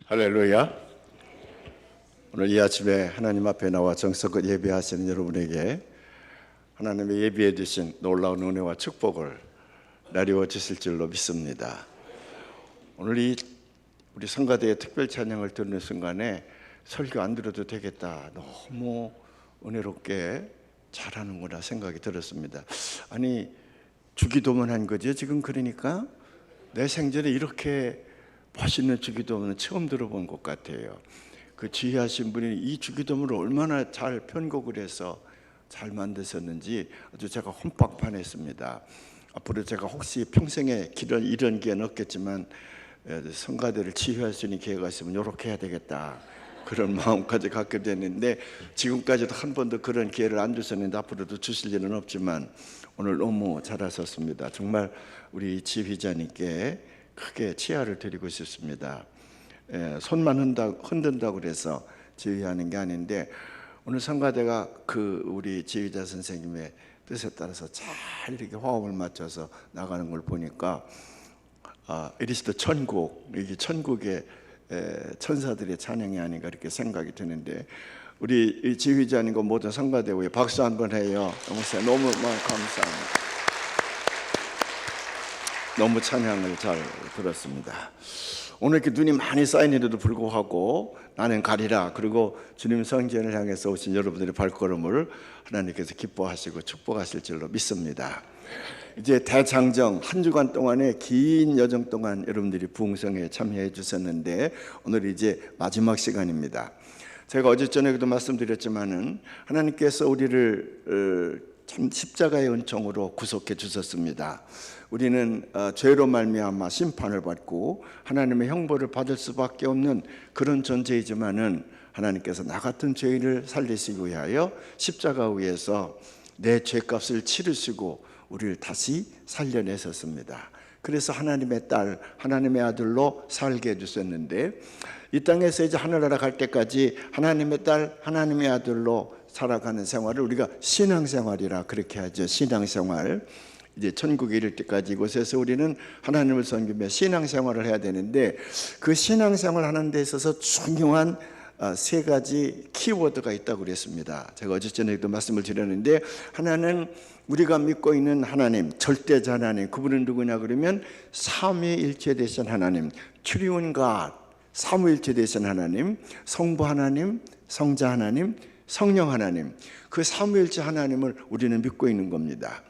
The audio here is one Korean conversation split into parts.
할렐루야. 오늘 이 아침에 하나님 앞에 나와 정성껏 예배하시는 여러분에게 하나님의 예비해 주신 놀라운 은혜와 축복을 나리워 주실 줄로 믿습니다. 오늘 우리 성가대의 특별 찬양을 듣는 순간에 설교 안 들어도 되겠다, 너무 은혜롭게 잘하는구나 생각이 들었습니다. 아니, 주기도문 한 거죠 지금. 그러니까 내 생전에 이렇게 멋있는 주기도문은 처음 들어본 것 같아요. 그 지혜하신 분이 이 주기도문을 얼마나 잘 편곡을 해서 잘 만드셨는지 아주 제가 혼밥반했습니다. 앞으로 제가 혹시 평생에 이런 기회는 없겠지만 성가대를 지휘할 수 있는 기회가 있으면 이렇게 해야 되겠다, 그런 마음까지 갖게 됐는데, 지금까지도 한 번도 그런 기회를 안 주셨는데 앞으로도 주실 일은 없지만 오늘 너무 잘하셨습니다. 정말 우리 지휘자님께 크게 치아를 드리고 싶습니다. 손만 흔든다고 그래서 지휘하는 게 아닌데, 오늘 성가대가 우리 지휘자 선생님의 뜻에 따라서 잘 이렇게 화음을 맞춰서 나가는 걸 보니까 It is the 천국, 이게 천국의 천사들의 찬양이 아닌가 이렇게 생각이 드는데, 우리 지휘자님과 모든 성가대에 박수 한번 해요. 너무 감사합니다. 너무 찬양을 잘 들었습니다. 오늘 이렇게 눈이 많이 쌓이는데도 불구하고 나는 가리라, 그리고 주님 성전을 향해서 오신 여러분들의 발걸음을 하나님께서 기뻐하시고 축복하실 줄로 믿습니다. 이제 대장정 한 주간 동안의 긴 여정 동안 여러분들이 부흥성에 참여해 주셨는데, 오늘 이제 마지막 시간입니다. 제가 어제 저녁에도 말씀드렸지만은 하나님께서 우리를 참 십자가의 은총으로 구속해 주셨습니다. 우리는 죄로 말미암아 심판을 받고 하나님의 형벌을 받을 수밖에 없는 그런 존재이지만은, 하나님께서 나 같은 죄인을 살리시기 위하여 십자가 위에서 내 죄값을 치르시고 우리를 다시 살려내셨습니다. 그래서 하나님의 딸, 하나님의 아들로 살게 해주셨는데, 이 땅에서 이제 하늘나라 갈 때까지 하나님의 딸, 하나님의 아들로 살아가는 생활을 우리가 신앙생활이라 그렇게 하죠. 신앙생활. 이제 천국에 이를 때까지 이곳에서 우리는 하나님을 섬기며 신앙생활을 해야 되는데, 그 신앙생활 하는 데 있어서 중요한 세 가지 키워드가 있다고 그랬습니다. 제가 어제 저녁에도 말씀을 드렸는데, 하나는 우리가 믿고 있는 하나님, 절대자 하나님, 그분은 누구냐 그러면 삼위일체 되신 하나님, 트리온 갓, 삼위일체 되신 하나님, 성부 하나님, 성자 하나님, 성령 하나님, 그 삼위일체 하나님을 우리는 믿고 있는 겁니다.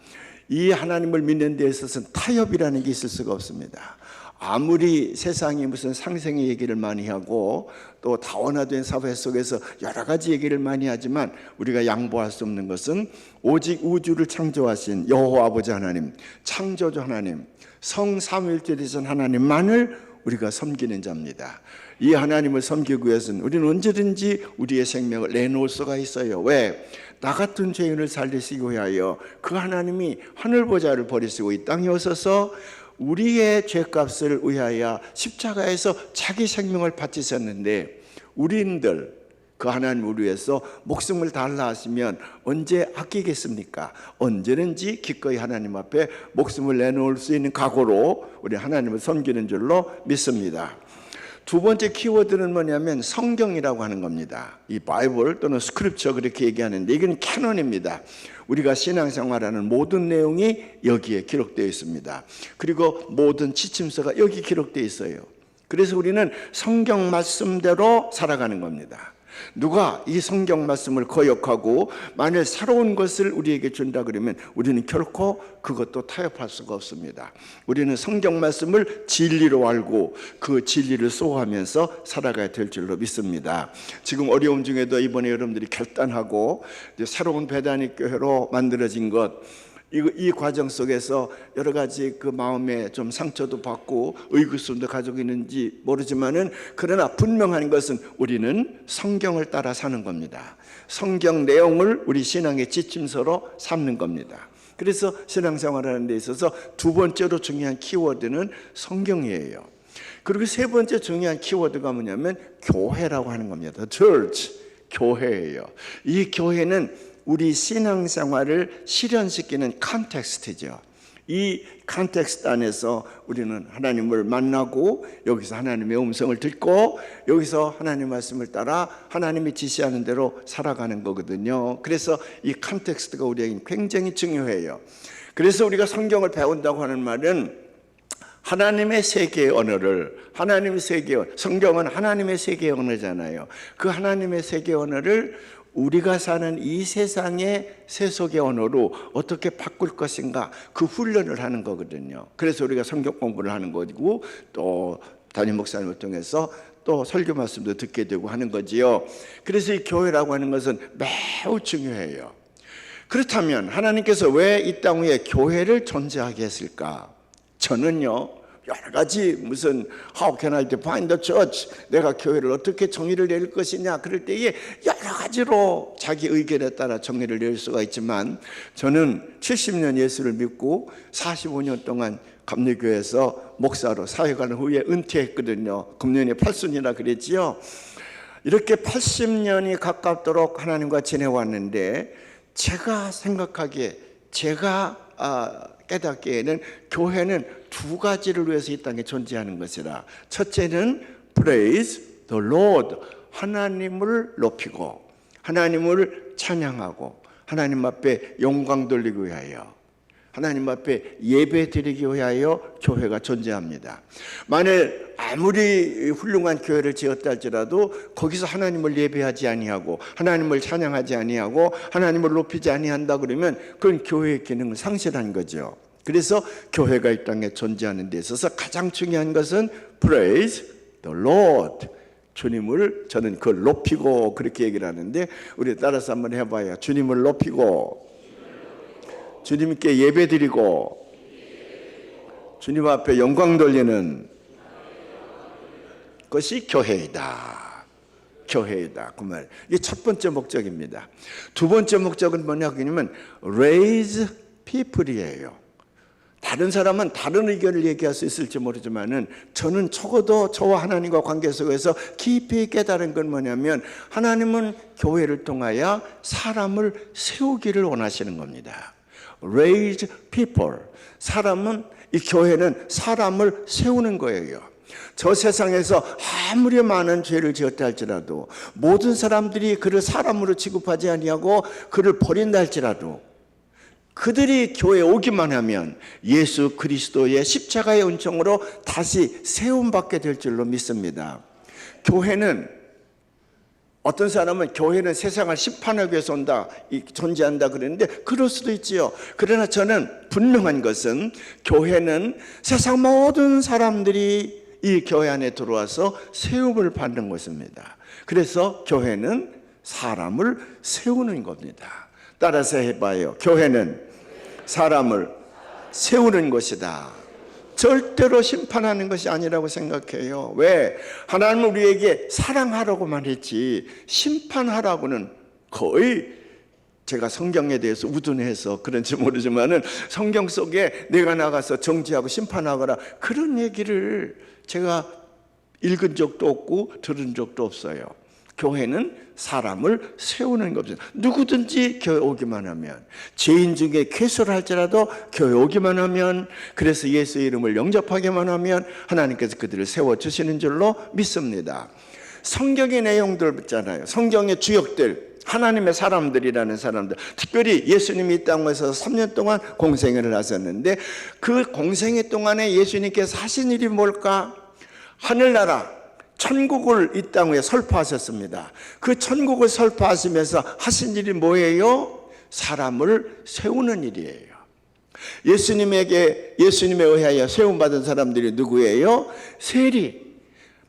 이 하나님을 믿는 데 있어서는 타협이라는 게 있을 수가 없습니다. 아무리 세상이 무슨 상생의 얘기를 많이 하고 또 다원화된 사회 속에서 여러 가지 얘기를 많이 하지만, 우리가 양보할 수 없는 것은 오직 우주를 창조하신 여호와 아버지 하나님, 창조주 하나님, 성삼위일체 되신 하나님만을 우리가 섬기는 자입니다. 이 하나님을 섬기기 위해서는 우리는 언제든지 우리의 생명을 내놓을 수가 있어요. 왜? 나 같은 죄인을 살리시기 위하여 그 하나님이 하늘보좌를 버리시고 이 땅에 오셔서 우리의 죄값을 위하여 십자가에서 자기 생명을 바치셨는데, 우리들 그 하나님을 위해서 목숨을 달라 하시면 언제 아끼겠습니까? 언제든지 기꺼이 하나님 앞에 목숨을 내놓을 수 있는 각오로 우리 하나님을 섬기는 줄로 믿습니다. 두 번째 키워드는 뭐냐면 성경이라고 하는 겁니다. 이 바이블 또는 스크립처 그렇게 얘기하는데, 이건 캐논입니다. 우리가 신앙생활하는 모든 내용이 여기에 기록되어 있습니다. 그리고 모든 지침서가 여기 기록되어 있어요. 그래서 우리는 성경 말씀대로 살아가는 겁니다. 누가 이 성경 말씀을 거역하고 만일 새로운 것을 우리에게 준다 그러면 우리는 결코 그것도 타협할 수가 없습니다. 우리는 성경 말씀을 진리로 알고 그 진리를 소화하면서 살아가야 될 줄로 믿습니다. 지금 어려움 중에도 이번에 여러분들이 결단하고 새로운 배단위 교회로 만들어진 것, 이 과정 속에서 여러 가지 그 마음에 좀 상처도 받고 의구심도 가지고 있는지 모르지만은, 그러나 분명한 것은 우리는 성경을 따라 사는 겁니다. 성경 내용을 우리 신앙의 지침서로 삼는 겁니다. 그래서 신앙생활하는 데 있어서 두 번째로 중요한 키워드는 성경이에요. 그리고 세 번째 중요한 키워드가 뭐냐면 교회라고 하는 겁니다. Church, 교회예요. 이 교회는 우리 신앙생활을 실현시키는 컨텍스트죠. 이 컨텍스트 안에서 우리는 하나님을 만나고 여기서 하나님의 음성을 듣고 여기서 하나님 말씀을 따라 하나님이 지시하는 대로 살아가는 거거든요. 그래서 이 컨텍스트가 우리에게 굉장히 중요해요. 그래서 우리가 성경을 배운다고 하는 말은 하나님의 세계의 언어를, 하나님의 세계의, 성경은 하나님의 세계의 언어잖아요. 그 하나님의 세계의 언어를 우리가 사는 이 세상의 세속의 언어로 어떻게 바꿀 것인가, 그 훈련을 하는 거거든요. 그래서 우리가 성경 공부를 하는 거고 또 담임 목사님을 통해서 또 설교 말씀도 듣게 되고 하는 거지요. 그래서 이 교회라고 하는 것은 매우 중요해요. 그렇다면 하나님께서 왜 이 땅 위에 교회를 존재하게 했을까? 저는요, 여러 가지 무슨 How can I define the church? 내가 교회를 어떻게 정의를 내릴 것이냐 그럴 때에 여러 가지로 자기 의견에 따라 정의를 내릴 수가 있지만, 저는 70년 예수를 믿고 45년 동안 감리교회에서 목사로 사역하는 후에 은퇴했거든요. 금년에 8순이라 그랬지요. 이렇게 80년이 가깝도록 하나님과 지내왔는데, 제가 생각하기에, 제가 깨닫기에는 교회는 두 가지를 위해서 이 땅에 존재하는 것이라. 첫째는 Praise the Lord, 하나님을 높이고 하나님을 찬양하고 하나님 앞에 영광 돌리기 위하여, 하나님 앞에 예배 드리기 위하여 교회가 존재합니다. 만일 아무리 훌륭한 교회를 지었다 할지라도 거기서 하나님을 예배하지 아니하고 하나님을 찬양하지 아니하고 하나님을 높이지 아니한다 그러면 그건 교회의 기능을 상실한 거죠. 그래서 교회가 이 땅에 존재하는 데 있어서 가장 중요한 것은 Praise the Lord, 주님을 저는 그걸 높이고 그렇게 얘기를 하는데, 우리 따라서 한번 해봐요. 주님을 높이고 주님께 예배드리고 주님 앞에 영광 돌리는 것이 교회이다. 교회이다. 그 말. 이게 첫 번째 목적입니다. 두 번째 목적은 뭐냐 그러면 raise people이에요. 다른 사람은 다른 의견을 얘기할 수 있을지 모르지만은 저는 적어도 저와 하나님과 관계 속에서 깊이 깨달은 건 뭐냐면, 하나님은 교회를 통하여 사람을 세우기를 원하시는 겁니다. Raise people. 사람은, 이 교회는 사람을 세우는 거예요. 저 세상에서 아무리 많은 죄를 지었다 할지라도, 모든 사람들이 그를 사람으로 취급하지 아니하고 그를 버린다 할지라도, 그들이 교회에 오기만 하면 예수 그리스도의 십자가의 은총으로 다시 세움받게 될 줄로 믿습니다. 교회는, 어떤 사람은 교회는 세상을 심판하기 위해서 온다, 존재한다 그러는데 그럴 수도 있지요. 그러나 저는 분명한 것은 교회는 세상 모든 사람들이 이 교회 안에 들어와서 세움을 받는 것입니다. 그래서 교회는 사람을 세우는 겁니다. 따라서 해봐요. 교회는 사람을 세우는 것이다. 절대로 심판하는 것이 아니라고 생각해요. 왜? 하나님은 우리에게 사랑하라고만 했지 심판하라고는, 거의 제가 성경에 대해서 우둔해서 그런지 모르지만은 성경 속에 내가 나가서 정죄하고 심판하거나 그런 얘기를 제가 읽은 적도 없고 들은 적도 없어요. 교회는 사람을 세우는 겁니다. 누구든지 교회 오기만 하면, 죄인 중에 괴수를 할지라도 교회 오기만 하면, 그래서 예수의 이름을 영접하기만 하면 하나님께서 그들을 세워주시는 줄로 믿습니다. 성경의 내용들 있잖아요. 성경의 주역들, 하나님의 사람들이라는 사람들, 특별히 예수님이 이 땅에서 3년 동안 공생애를 하셨는데, 그 공생애 동안에 예수님께서 하신 일이 뭘까? 하늘나라, 천국을 이 땅 위에 설파하셨습니다. 그 천국을 설파하시면서 하신 일이 뭐예요? 사람을 세우는 일이에요. 예수님에 의하여 세움받은 사람들이 누구예요? 세리.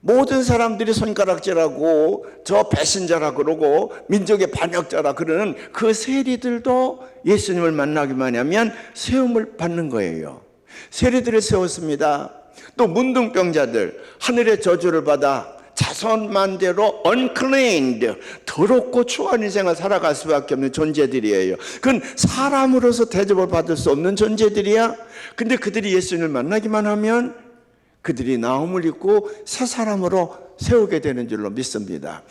모든 사람들이 손가락질하고 저 배신자라 그러고 민족의 반역자라 그러는 그 세리들도 예수님을 만나기만 하면 세움을 받는 거예요. 세리들을 세웠습니다. 또 문둥병자들, 하늘의 저주를 받아 자손만대로 uncleaned, 더럽고 추한 인생을 살아갈 수밖에 없는 존재들이에요. 그건 사람으로서 대접을 받을 수 없는 존재들이야. 근데 그들이 예수님을 만나기만 하면 그들이 나음을 입고 새 사람으로 세우게 되는 줄로 믿습니다.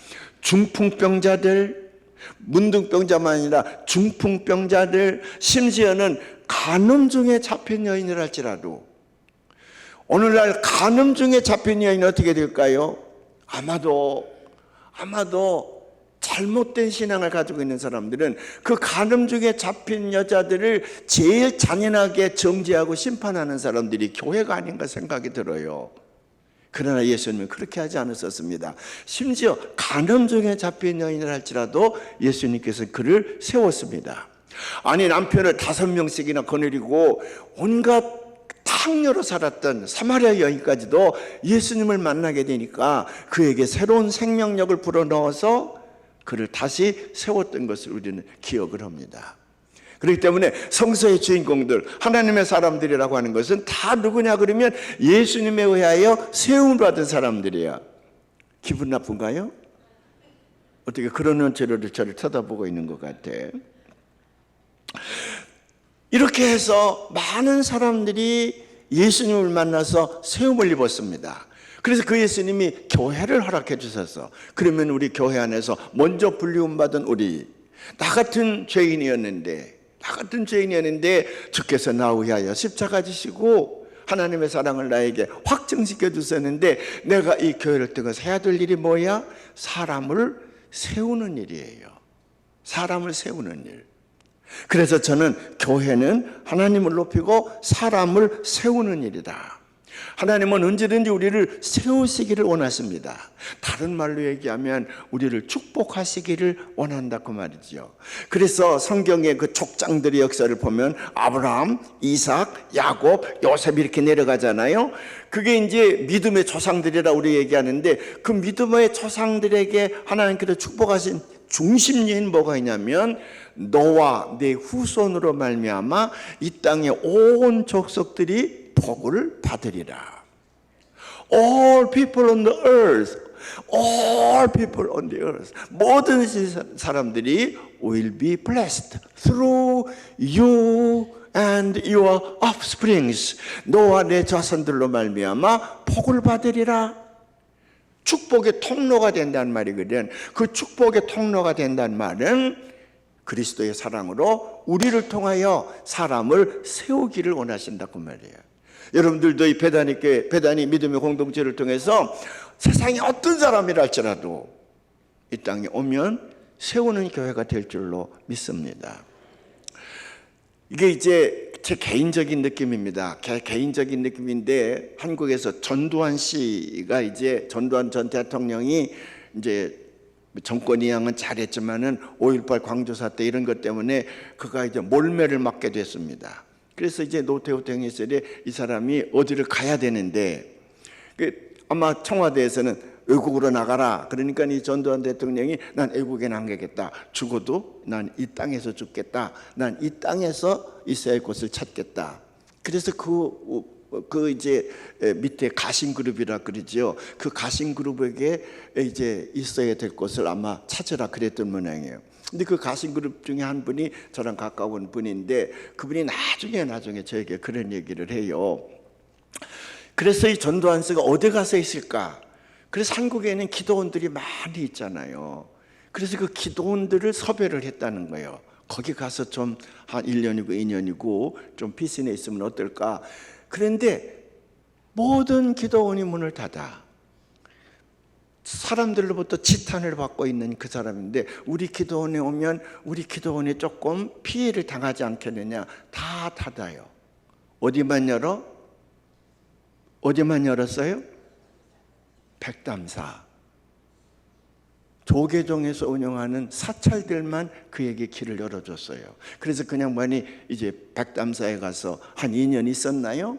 중풍병자들, 문둥병자만 아니라 중풍병자들, 심지어는 간음 중에 잡힌 여인이랄지라도, 오늘날 간음 중에 잡힌 여인이 어떻게 될까요? 아마도 잘못된 신앙을 가지고 있는 사람들은 그 간음 중에 잡힌 여자들을 제일 잔인하게 정죄하고 심판하는 사람들이 교회가 아닌가 생각이 들어요. 그러나 예수님은 그렇게 하지 않으셨습니다. 심지어 간음 중에 잡힌 여인을 할지라도 예수님께서 그를 세웠습니다. 아니, 남편을 5명씩이나 거느리고 온갖 탕녀로 살았던 사마리아 여인까지도 예수님을 만나게 되니까 그에게 새로운 생명력을 불어넣어서 그를 다시 세웠던 것을 우리는 기억을 합니다. 그렇기 때문에 성서의 주인공들, 하나님의 사람들이라고 하는 것은 다 누구냐 그러면 예수님에 의하여 세움을 받은 사람들이야. 기분 나쁜가요? 어떻게 그런 눈치를 저를 쳐다보고 있는 것 같아. 이렇게 해서 많은 사람들이 예수님을 만나서 세움을 입었습니다. 그래서 그 예수님이 교회를 허락해 주셔서, 그러면 우리 교회 안에서 먼저 불리움 받은 우리, 나 같은 죄인이었는데 주께서 나 위하여 십자가 지시고 하나님의 사랑을 나에게 확증시켜 주셨는데, 내가 이 교회를 통해서 해야 될 일이 뭐야? 사람을 세우는 일이에요. 사람을 세우는 일. 그래서 저는 교회는 하나님을 높이고 사람을 세우는 일이다. 하나님은 언제든지 우리를 세우시기를 원하십니다. 다른 말로 얘기하면 우리를 축복하시기를 원한다고 말이죠. 그래서 성경의 그 족장들의 역사를 보면 아브라함, 이삭, 야곱, 요셉 이렇게 내려가잖아요. 그게 이제 믿음의 조상들이라 우리 얘기하는데, 그 믿음의 조상들에게 하나님께서 축복하신 중심인 뭐가 있냐면, 너와 내 후손으로 말미암아 이 땅의 온 족속들이 복을 받으리라. All people on the earth, all people on the earth, 모든 사람들이 will be blessed through you and your offsprings. 너와 내 자손들로 말미암아 복을 받으리라. 축복의 통로가 된다는 말이거든. 그 축복의 통로가 된다는 말은 그리스도의 사랑으로 우리를 통하여 사람을 세우기를 원하신다고 말이에요. 여러분들도 이 배단이 믿음의 공동체를 통해서 세상에 어떤 사람이라 할지라도 이 땅에 오면 세우는 교회가 될 줄로 믿습니다. 이게 이제 제 개인적인 느낌입니다. 개인적인 느낌인데, 한국에서 전두환 씨가 이제 전두환 전 대통령이 이제 정권 이양은 잘했지만은 5.18 광주사 때 이런 것 때문에 그가 이제 몰매를 맞게 됐습니다. 그래서 이제 노태우 대통령이 이 사람이 어디를 가야 되는데, 아마 청와대에서는 외국으로 나가라. 그러니까 이 전두환 대통령이 난 외국에 안 가겠다. 죽어도 난 이 땅에서 죽겠다. 난 이 땅에서 있어야 할 곳을 찾겠다. 그래서 그 이제 밑에 가신그룹이라 그러죠. 그 가신그룹에게 이제 있어야 될 곳을 아마 찾으라 그랬던 모양이에요. 근데 그 가신그룹 중에 한 분이 저랑 가까운 분인데, 그분이 나중에 저에게 그런 얘기를 해요. 그래서 이 전두환 씨가 어디 가서 있을까? 그래서 한국에는 기도원들이 많이 있잖아요. 그래서 그 기도원들을 섭외를 했다는 거예요. 거기 가서 좀 한 1년이고 2년이고 좀 피신해 있으면 어떨까? 그런데 모든 기도원이 문을 닫아. 사람들로부터 지탄을 받고 있는 그 사람인데, 우리 기도원에 오면 우리 기도원에 조금 피해를 당하지 않겠느냐, 다 닫아요. 어디만 열었어요? 백담사, 조계종에서 운영하는 사찰들만 그에게 길을 열어줬어요. 그래서 그냥 이제 백담사에 가서 한 2년 있었나요?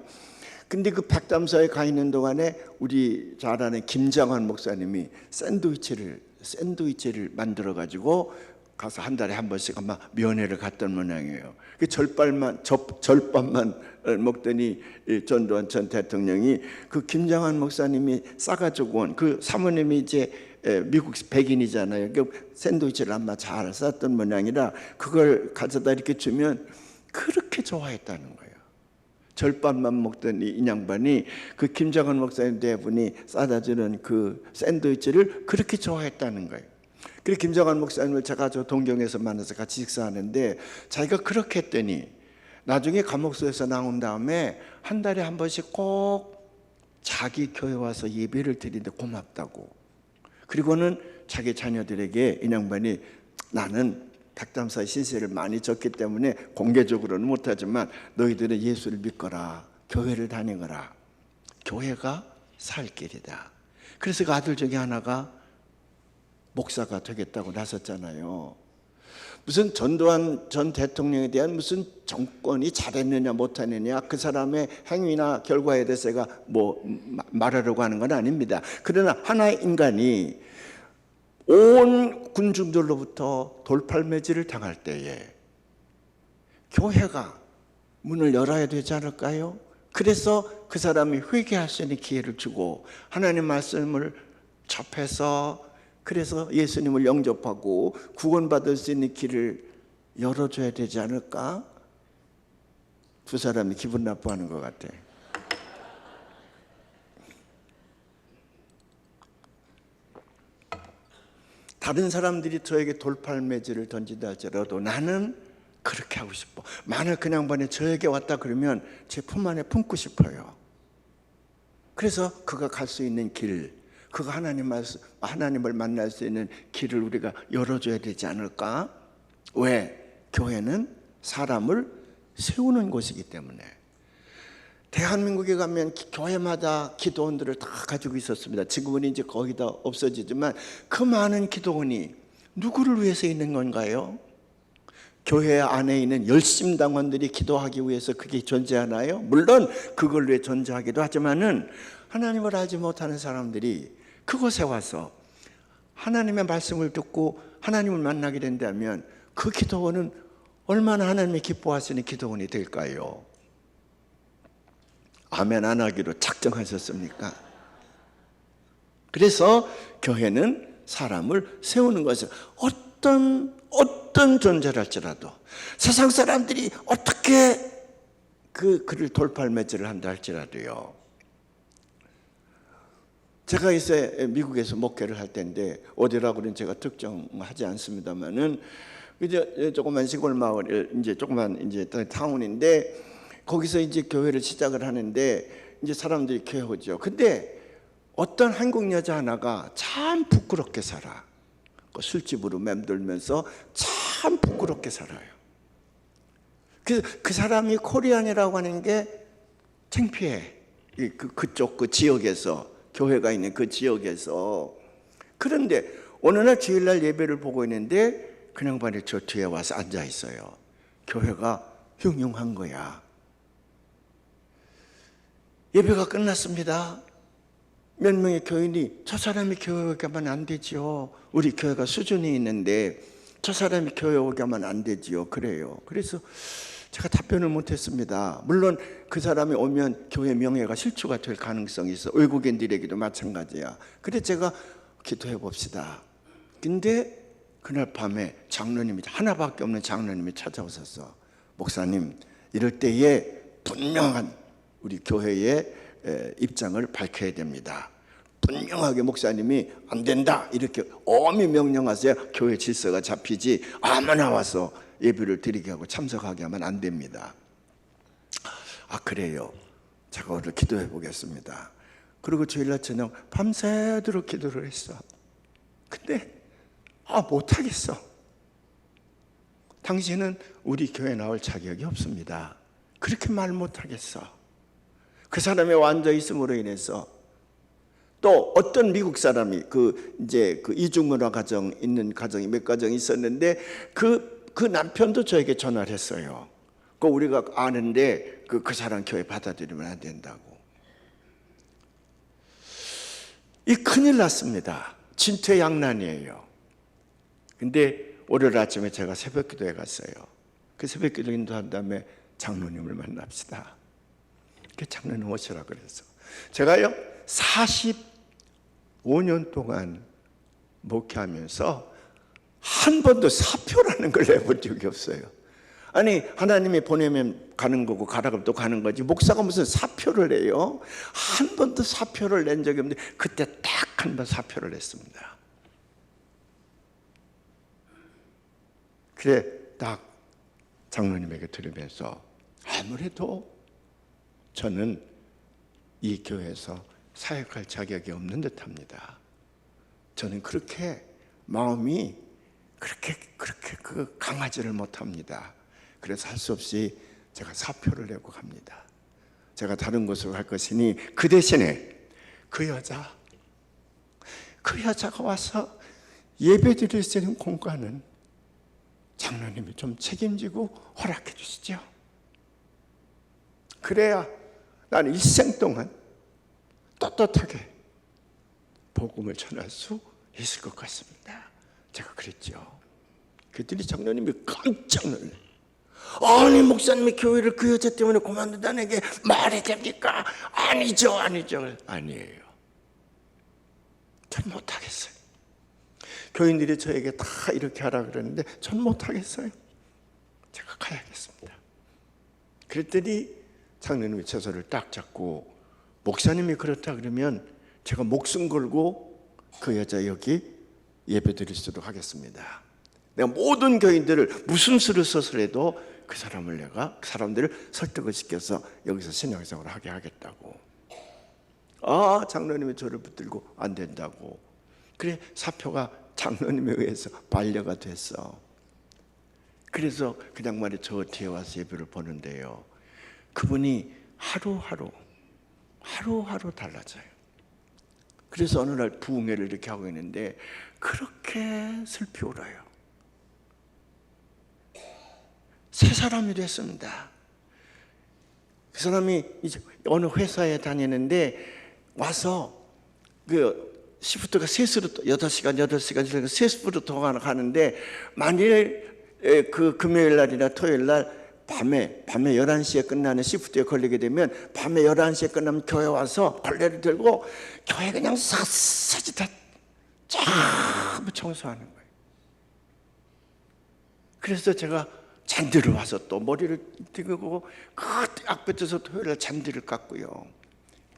근데 그 백담사에 가 있는 동안에 우리 잘 아는 김장환 목사님이 샌드위치를 만들어 가지고 가서 한 달에 한 번씩 아마 면회를 갔던 모양이에요. 그 절밥만 먹더니 전두환 전 대통령이 그 김장환 목사님이 싸가지고 온 그 사모님이 이제 미국 백인이잖아요. 그 샌드위치를 아마 잘 쌌던 모양이라 그걸 가져다 이렇게 주면 그렇게 좋아했다는 거예요. 절밥만 먹던 이 양반이 그 김장환 목사님 대분이 싸다 주는 그 샌드위치를 그렇게 좋아했다는 거예요. 그리고 김정환 목사님을 제가 저 동경에서 만나서 같이 식사하는데 자기가 그렇게 했더니 나중에 감옥소에서 나온 다음에 한 달에 한 번씩 꼭 자기 교회 와서 예배를 드리는데 고맙다고. 그리고는 자기 자녀들에게 이 양반이 나는 백담사의 신세를 많이 졌기 때문에 공개적으로는 못하지만 너희들은 예수를 믿거라. 교회를 다니거라. 교회가 살 길이다. 그래서 그 아들 중에 하나가 목사가 되겠다고 나섰잖아요. 무슨 전두환 전 대통령에 대한 무슨 정권이 잘했느냐 못했느냐 그 사람의 행위나 결과에 대해서 제가 뭐 말하려고 하는 건 아닙니다. 그러나 하나의 인간이 온 군중들로부터 돌팔매질을 당할 때에 교회가 문을 열어야 되지 않을까요? 그래서 그 사람이 회개할 수 있는 기회를 주고 하나님 말씀을 접해서 그래서 예수님을 영접하고 구원받을 수 있는 길을 열어줘야 되지 않을까? 두 사람이 기분 나빠하는 것 같아. 다른 사람들이 저에게 돌팔매질을 던진다 할지라도 나는 그렇게 하고 싶어. 만약 그 양반이 저에게 왔다 그러면 제 품 안에 품고 싶어요. 그래서 그가 갈 수 있는 길, 그가 하나님을 만날 수 있는 길을 우리가 열어줘야 되지 않을까? 왜? 교회는 사람을 세우는 곳이기 때문에. 대한민국에 가면 교회마다 기도원들을 다 가지고 있었습니다. 지금은 이제 거의 다 없어지지만 그 많은 기도원이 누구를 위해서 있는 건가요? 교회 안에 있는 열심당원들이 기도하기 위해서 그게 존재하나요? 물론 그걸 위해 존재하기도 하지만은 하나님을 알지 못하는 사람들이 그곳에 와서 하나님의 말씀을 듣고 하나님을 만나게 된다면 그 기도원은 얼마나 하나님이 기뻐하시는 기도원이 될까요? 아멘 안 하기로 작정하셨습니까? 그래서 교회는 사람을 세우는 것을 어떤 존재랄지라도 세상 사람들이 어떻게 그를 돌팔매질을 한다 할지라도요. 제가 이제 미국에서 목회를 할 때인데 어디라고는 제가 특정하지 않습니다만은 이제 조그만 시골 마을 이제 조그만 이제 타운인데 거기서 이제 교회를 시작을 하는데 이제 사람들이 교회 오죠. 근데 어떤 한국 여자 하나가 참 부끄럽게 살아. 술집으로 맴돌면서 참 부끄럽게 살아요. 그래서 그 사람이 코리안이라고 하는 게 창피해. 그쪽 그 지역에서 교회가 있는 그 지역에서. 그런데 어느 날 주일날 예배를 보고 있는데 그 양반이 저 뒤에 와서 앉아 있어요. 교회가 흉흉한 거야. 예배가 끝났습니다. 몇 명의 교인이 저 사람이 교회 오게 하면 안 되지요. 우리 교회가 수준이 있는데 저 사람이 교회 오게 하면 안 되지요. 그래요. 그래서 제가 답변을 못했습니다. 물론 그 사람이 오면 교회 명예가 실추가 될 가능성이 있어. 외국인들에게도 마찬가지야. 그래 제가 기도해 봅시다. 근데 그날 밤에 장로님이 하나밖에 없는 장로님이 찾아오셨어. 목사님 이럴 때에 분명한 우리 교회의 입장을 밝혀야 됩니다. 분명하게 목사님이 안 된다 이렇게 엄히 명령하세요. 교회 질서가 잡히지 아무나 와서 예배를 드리게 하고 참석하게 하면 안 됩니다. 아 그래요. 제가 오늘 기도해 보겠습니다. 그리고 주일날 저녁 밤새도록 기도를 했어. 근데 못하겠어. 당신은 우리 교회 나올 자격이 없습니다. 그렇게 말 못하겠어. 그 사람의 완전 있음으로 인해서 또 어떤 미국 사람이 이제 이중문화 가정 있는 가정이 몇 가정이 있었는데 그 남편도 저에게 전화를 했어요. 우리가 아는데 그 사람 교회 받아들이면 안 된다고. 이 큰일 났습니다. 진퇴양난이에요. 근데 월요일 아침에 제가 새벽 기도에 갔어요. 그 새벽 기도 인도한 다음에 장로님을 만납시다. 그 장로님 오시라 그래서 제가요 45년 동안 목회하면서 한 번도 사표라는 걸 내본 적이 없어요. 아니 하나님이 보내면 가는 거고 가라 그러면 또 가는 거지 목사가 무슨 사표를 내요? 한 번도 사표를 낸 적이 없는데 그때 딱 한 번 사표를 냈습니다. 그래 딱 장로님에게 들으면서 아무래도 저는 이 교회에서 사역할 자격이 없는 듯합니다. 저는 그렇게 마음이 그렇게 강하지를 못합니다. 그래서 할 수 없이 제가 사표를 내고 갑니다. 제가 다른 곳으로 갈 것이니 그 대신에 그 여자가 와서 예배 드릴 수 있는 공간은 장로님이 좀 책임지고 허락해 주시죠. 그래야 나는 일생 동안 떳떳하게 복음을 전할 수 있을 것 같습니다. 제가 그랬죠. 그랬더니 장로님이 깜짝 놀래. 아니 목사님이 교회를 그 여자 때문에 그만둔다는 게 말이 됩니까? 아니죠. 아니에요. 전 못하겠어요. 교인들이 저에게 다 이렇게 하라 그러는데 전 못하겠어요. 제가 가야겠습니다. 그랬더니 장로님이 제 손을 딱 잡고 목사님이 그렇다 그러면 제가 목숨 걸고 그 여자 여기 예배 드릴 수 있도록 하겠습니다. 내가 모든 교인들을 무슨 수를 써서라도 그 사람들을 설득을 시켜서 여기서 신앙생활을 하게 하겠다고. 장로님이 저를 붙들고 안 된다고. 그래 사표가 장로님에 의해서 반려가 됐어. 그래서 그 양반이 저 뒤에 와서 예배를 보는데요, 그분이 하루하루 달라져요. 그래서 어느 날 부흥회를 이렇게 하고 있는데 그렇게 슬피 울어요. 새 사람이 됐습니다. 그 사람이 이제 어느 회사에 다니는데 와서 그 시프트가 3시로 8시간 3시부터 더 가는데 만일 그 금요일 날이나 토요일 날 밤에 11시에 끝나는 시프트에 걸리게 되면 밤에 11시에 끝나면 교회 와서 걸레를 들고 교회 그냥 샅샅이 다 전부 청소하는 거예요. 그래서 제가 잔디를 와서 또 머리를 띄고 그 앞볕에서 토요일 날 잔디를 깎고요.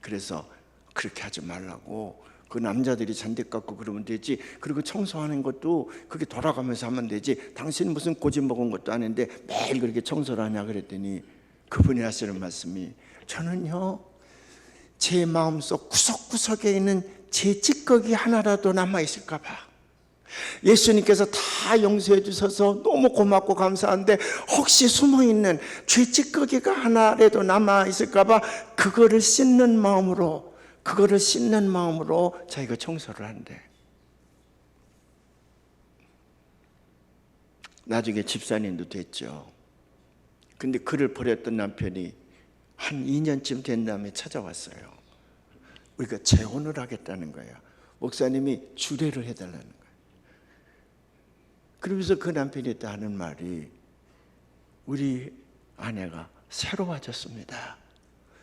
그래서 그렇게 하지 말라고, 그 남자들이 잔디 깎고 그러면 되지, 그리고 청소하는 것도 그게 돌아가면서 하면 되지, 당신 무슨 고집 먹은 것도 아닌데 매일 그렇게 청소를 하냐 그랬더니 그분이 하시는 말씀이, 저는요 제 마음속 구석구석에 있는 제 찌꺼기 하나라도 남아있을까 봐, 예수님께서 다 용서해 주셔서 너무 고맙고 감사한데 혹시 숨어있는 죄 찌꺼기가 하나라도 남아있을까 봐 그거를 씻는 마음으로 자기가 청소를 한대. 나중에 집사님도 됐죠. 근데 그를 버렸던 남편이 한 2년쯤 된 다음에 찾아왔어요. 우리가 재혼을 하겠다는 거예요. 목사님이 주례를 해달라는 거예요. 그러면서 그 남편이 또 하는 말이, 우리 아내가 새로워졌습니다.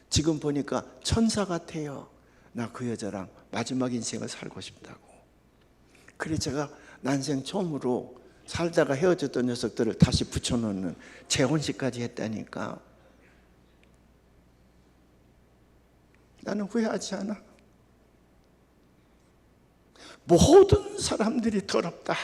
지금 보니까 천사 같아요. 나 그 여자랑 마지막 인생을 살고 싶다고. 그래서 제가 난생 처음으로 살다가 헤어졌던 녀석들을 다시 붙여놓는 재혼식까지 했다니까. 나는 후회하지 않아. 모든 사람들이 더럽다.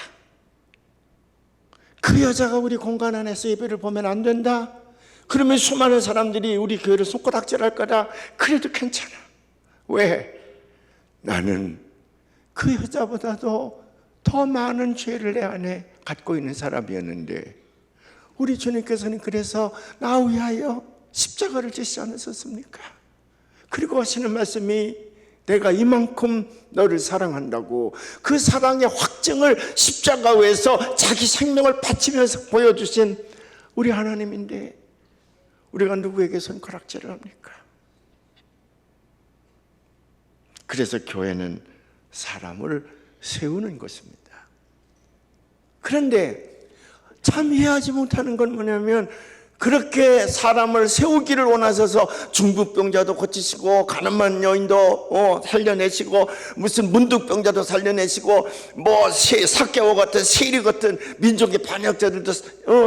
그 여자가 우리 공간 안에서 예배를 보면 안 된다. 그러면 수많은 사람들이 우리 교회를 손가락질할 거다. 그래도 괜찮아. 왜? 나는 그 여자보다도 더 많은 죄를 내 안에 갖고 있는 사람이었는데, 우리 주님께서는 그래서 나 위하여 십자가를 지시지 않으셨습니까? 그리고 하시는 말씀이, 내가 이만큼 너를 사랑한다고, 그 사랑의 확증을 십자가 위에서 자기 생명을 바치면서 보여주신 우리 하나님인데 우리가 누구에게 손가락질을 합니까? 그래서 교회는 사람을 세우는 것입니다. 그런데 참 이해하지 못하는 건 뭐냐면, 그렇게 사람을 세우기를 원하셔서 중풍병자도 고치시고 가난한 여인도 살려내시고 무슨 문득병자도 살려내시고 뭐 사개오 같은 세리 같은 민족의 반역자들도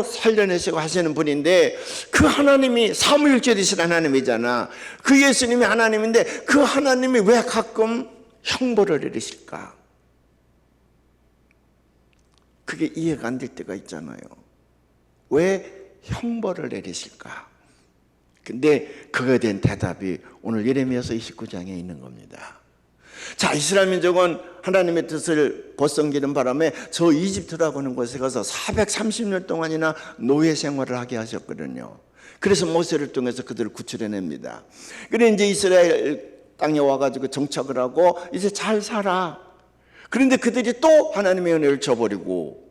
살려내시고 하시는 분인데, 그 하나님이 삼위일체이신 하나님이잖아. 그 예수님이 하나님인데 그 하나님이 왜 가끔 형벌을 내리실까? 그게 이해가 안 될 때가 있잖아요. 왜 형벌을 내리실까? 근데 그거에 대한 대답이 오늘 예레미야서 29장에 있는 겁니다. 자, 이스라엘 민족은 하나님의 뜻을 벗어넘기는 바람에 저 이집트라고 하는 곳에 가서 430년 동안이나 노예 생활을 하게 하셨거든요. 그래서 모세를 통해서 그들을 구출해냅니다. 그래 이제 이스라엘 땅에 와가지고 정착을 하고 이제 잘 살아. 그런데 그들이 또 하나님의 은혜를 저버리고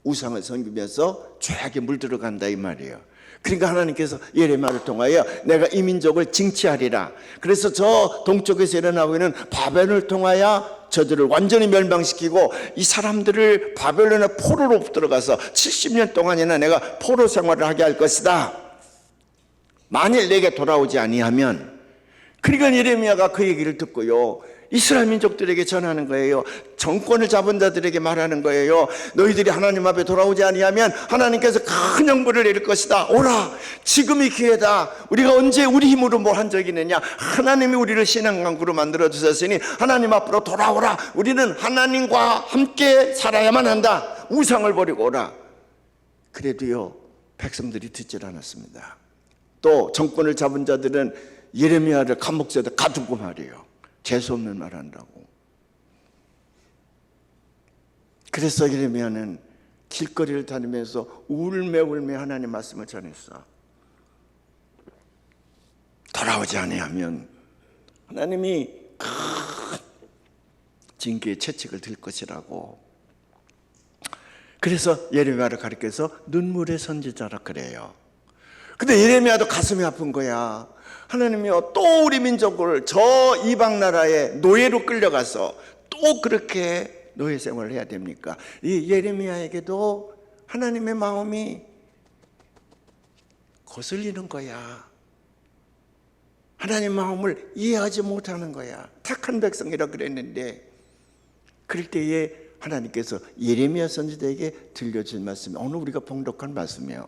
우상을 섬기면서 죄악에 물들어간다 이 말이에요. 그러니까 하나님께서 예레미야를 통하여 내가 이 민족을 징치하리라. 그래서 저 동쪽에서 일어나고 있는 바벨론을 통하여 저들을 완전히 멸망시키고 이 사람들을 바벨론의 포로로 들어가서 70년 동안이나 내가 포로 생활을 하게 할 것이다. 만일 내게 돌아오지 아니하면. 그러니까 예레미야가 그 얘기를 듣고요, 이스라엘 민족들에게 전하는 거예요. 정권을 잡은 자들에게 말하는 거예요. 너희들이 하나님 앞에 돌아오지 아니하면 하나님께서 큰 형벌을 내릴 것이다. 오라, 지금이 기회다. 우리가 언제 우리 힘으로 뭘 한 적이 있느냐? 하나님이 우리를 신앙강구로 만들어 주셨으니 하나님 앞으로 돌아오라. 우리는 하나님과 함께 살아야만 한다. 우상을 버리고 오라. 그래도요, 백성들이 듣질 않았습니다. 또 정권을 잡은 자들은 예레미야를 감옥에다 가두고 말이에요. 재수없는 말 한다고. 그래서 예레미야는 길거리를 다니면서 울며 하나님 말씀을 전했어. 돌아오지 아니하면 하나님이 큰 징계의 채찍을 들 것이라고. 그래서 예레미야를 가리켜서 눈물의 선지자라 그래요. 근데 예레미야도 가슴이 아픈 거야. 하나님이요, 또 우리 민족을 저 이방 나라에 노예로 끌려가서 또 그렇게 노예 생활을 해야 됩니까? 이 예레미야에게도 하나님의 마음이 거슬리는 거야. 하나님의 마음을 이해하지 못하는 거야. 착한 백성이라 그랬는데, 그럴 때에 하나님께서 예레미야 선지자에게 들려준 말씀이 오늘 우리가 봉독한 말씀이에요.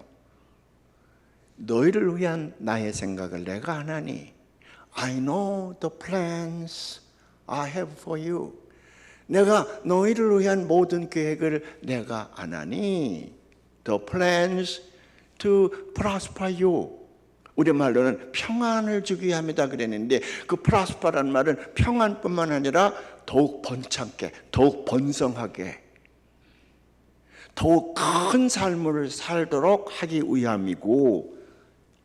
너희를 위한 나의 생각을 내가 아나니 I know the plans I have for you. 내가 너희를 위한 모든 계획을 내가 아나니 The plans to prosper you. 우리말로는 평안을 주기 위함이다 그랬는데 그 prosper라는 말은 평안뿐만 아니라 더욱 번창게, 더욱 번성하게, 더욱 큰 삶을 살도록 하기 위함이고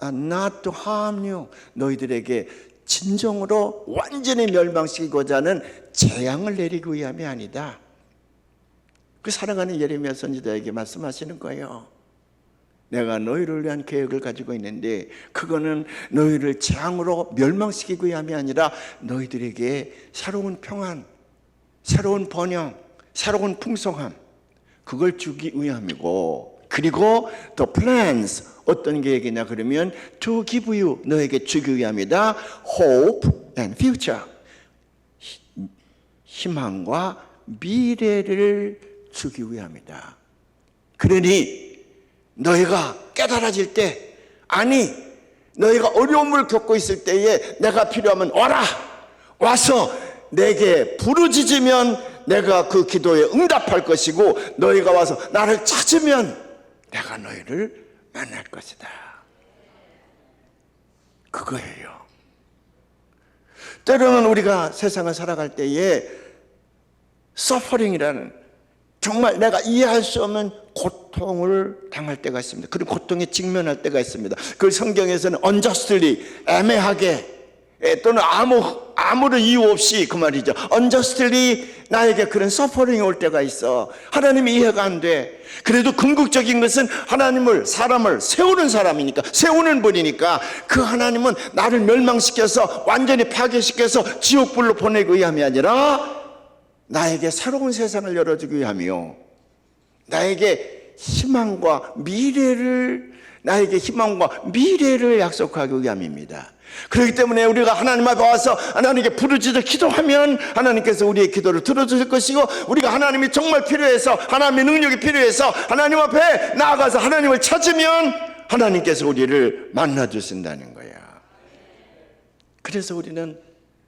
not to harm you. 너희들에게 진정으로 완전히 멸망시키고자 하는 재앙을 내리기 위함이 아니다. 그 사랑하는 예레미야 선지자에게 말씀하시는 거예요. 내가 너희를 위한 계획을 가지고 있는데 그거는 너희를 재앙으로 멸망시키기 위함이 아니라 너희들에게 새로운 평안, 새로운 번영, 새로운 풍성함, 그걸 주기 위함이고, 그리고 the plans, 어떤 계획이냐 그러면 to give you, 너에게 주기 위함이다. hope and future, 희망과 미래를 주기 위함이다. 그러니 너희가 깨달아질 때, 아니 너희가 어려움을 겪고 있을 때에 내가 필요하면 와라, 와서 내게 부르짖으면 내가 그 기도에 응답할 것이고, 너희가 와서 나를 찾으면 내가 너희를 만날 것이다. 그거예요. 때로는 우리가 세상을 살아갈 때에 서퍼링이라는 정말 내가 이해할 수 없는 고통을 당할 때가 있습니다. 그런 고통에 직면할 때가 있습니다. 그 성경에서는 unjustly, 애매하게, 또는 아무런 이유 없이, 그 말이죠, unjustly 나에게 그런 서퍼링이 올 때가 있어. 하나님이 이해가 안 돼. 그래도 궁극적인 것은 하나님을, 사람을 세우는 사람이니까, 세우는 분이니까 그 하나님은 나를 멸망시켜서 완전히 파괴시켜서 지옥불로 보내기 위함이 아니라 나에게 새로운 세상을 열어주기 위함이요, 나에게 희망과 미래를 약속하기 위함입니다. 그렇기 때문에 우리가 하나님 앞에 와서 하나님께 부르짖어 기도하면 하나님께서 우리의 기도를 들어주실 것이고, 우리가 하나님이 정말 필요해서, 하나님의 능력이 필요해서 하나님 앞에 나아가서 하나님을 찾으면 하나님께서 우리를 만나주신다는 거야. 그래서 우리는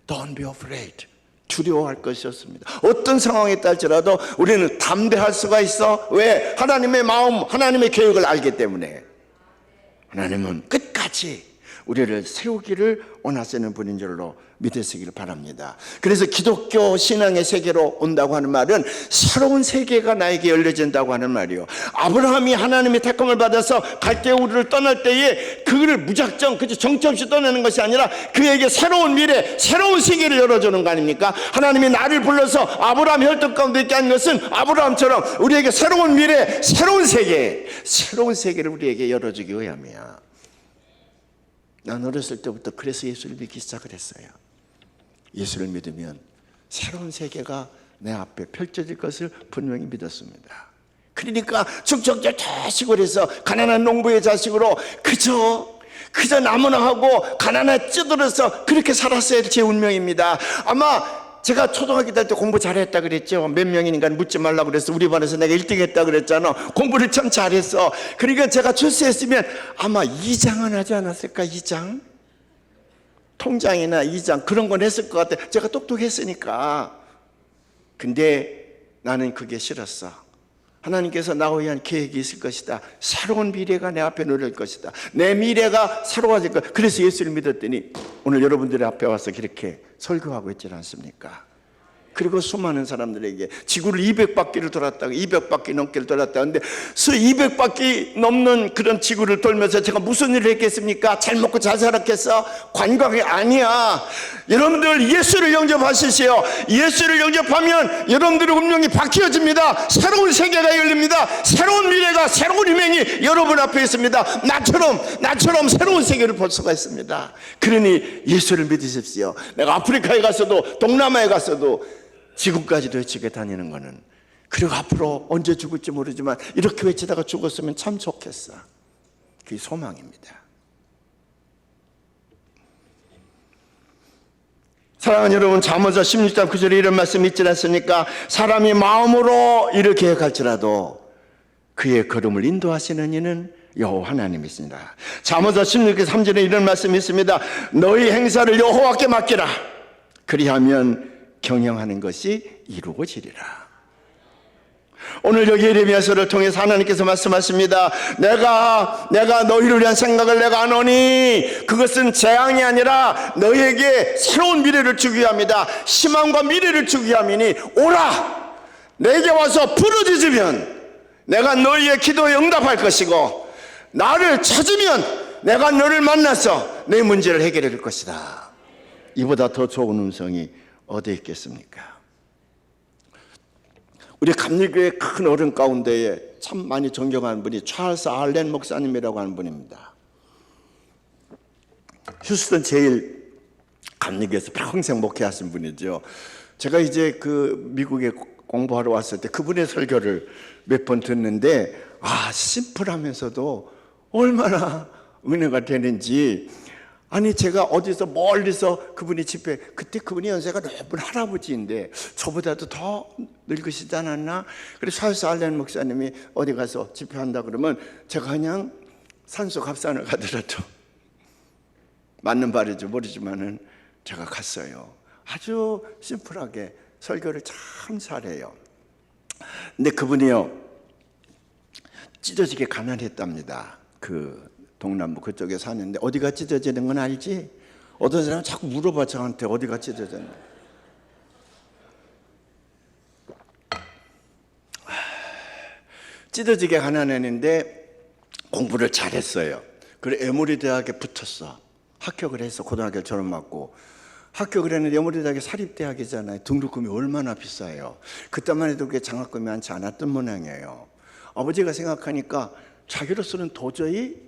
Don't be afraid, 두려워할 것이었습니다. 어떤 상황에 있다 할지라도 우리는 담대할 수가 있어. 왜? 하나님의 마음, 하나님의 계획을 알기 때문에. 하나님은 끝까지 우리를 세우기를 원하시는 분인 줄로 믿으시기를 바랍니다. 그래서 기독교 신앙의 세계로 온다고 하는 말은 새로운 세계가 나에게 열려진다고 하는 말이요. 아브라함이 하나님의 택함을 받아서 갈대 우르를 떠날 때에 그를 무작정 정처없이 떠나는 것이 아니라 그에게 새로운 미래, 새로운 세계를 열어주는 거 아닙니까? 하나님이 나를 불러서 아브라함 혈통 가운데 있게 한 것은 아브라함처럼 우리에게 새로운 미래, 새로운 세계, 새로운 세계를 우리에게 열어주기 위함이야. 난 어렸을 때부터 그래서 예수를 믿기 시작을 했어요. 예수를 믿으면 새로운 세계가 내 앞에 펼쳐질 것을 분명히 믿었습니다. 그러니까 축적자 저 시골에서 가난한 농부의 자식으로 그저 나무나 하고 가난에 찌들어서 그렇게 살았어야 제 운명입니다. 아마 제가 초등학교 때 공부 잘했다 그랬죠. 몇 명이니까 묻지 말라고 그랬어. 우리 반에서 내가 1등 했다 그랬잖아. 공부를 참 잘했어. 그러니까 제가 출세했으면 아마 2장은 하지 않았을까? 2장? 통장이나 2장 그런 건 했을 것 같아. 제가 똑똑했으니까. 근데 나는 그게 싫었어. 하나님께서 나와 위한 계획이 있을 것이다. 새로운 미래가 내 앞에 놓일 것이다. 내 미래가 새로워질 것. 그래서 예수를 믿었더니 오늘 여러분들의 앞에 와서 이렇게 설교하고 있지 않습니까? 그리고 수많은 사람들에게 지구를 200바퀴를 돌았다고 200바퀴 넘게 돌았다 하는데 200바퀴 넘는 그런 지구를 돌면서 제가 무슨 일을 했겠습니까? 잘 먹고 잘 살았겠어? 관광이 아니야. 여러분들 예수를 영접하시시오. 예수를 영접하면 여러분들의 운명이 바뀌어집니다. 새로운 세계가 열립니다. 새로운 미래가, 새로운 희망이 여러분 앞에 있습니다. 나처럼 새로운 세계를 볼 수가 있습니다. 그러니 예수를 믿으십시오. 내가 아프리카에 갔어도 동남아에 갔어도 지금까지도 외치게 다니는 거는, 그리고 앞으로 언제 죽을지 모르지만 이렇게 외치다가 죽었으면 참 좋겠어. 그게 소망입니다. 사랑하는 여러분, 잠언서 16장 9절에 이런 말씀이 있지 않습니까? 사람이 마음으로 일을 계획할지라도 그의 걸음을 인도하시는 이는 여호와 하나님이십니다. 잠언서 16장 3절에 이런 말씀이 있습니다. 너희 행사를 여호와께 맡기라. 그리하면 경영하는 것이 이루어지리라. 오늘 여기 예레미야서를 통해서 하나님께서 말씀하십니다. 내가 너희를 위한 생각을 내가 아노니 그것은 재앙이 아니라 너희에게 새로운 미래를 주기 위함이다. 희망과 미래를 주기 위함이니 오라. 내게 와서 부르짖으면 내가 너희의 기도에 응답할 것이고 나를 찾으면 내가 너를 만나서 내 문제를 해결해 줄 것이다. 이보다 더 좋은 음성이 어디에 있겠습니까? 우리 감리교회 큰 어른 가운데에 참 많이 존경하는 분이 찰스 알렌 목사님이라고 하는 분입니다. 휴스턴 제일 감리교회에서 평생 목회하신 분이죠. 제가 이제 그 미국에 공부하러 왔을 때 그분의 설교를 몇 번 듣는데 심플하면서도 얼마나 은혜가 되는지. 아니 제가 어디서 멀리서 그분이 집회, 그때 그분이 연세가 높은 할아버지인데 저보다도 더 늙으시지 않았나? 그래서 찰스 알렌 목사님이 어디 가서 집회한다 그러면 제가 그냥 산소 갑산을 가더라도 맞는 말인지 모르지만은 제가 갔어요. 아주 심플하게 설교를 참 잘해요. 근데 그분이요 찢어지게 가난했답니다. 그 동남부 그쪽에 사는데 어디가 찢어지는 건 알지? 어떤 사람은 자꾸 물어봐 저한테 어디가 찢어졌나. 찢어지게 가난했는데 공부를 잘했어요. 그래 에모리 대학에 붙었어. 합격을 해서 고등학교 졸업 맞고 합격을 했는데 에모리 대학이 사립대학이잖아요. 등록금이 얼마나 비싸요. 그때만 해도 그게 장학금이 많지 않았던 모양이에요. 아버지가 생각하니까 자기로서는 도저히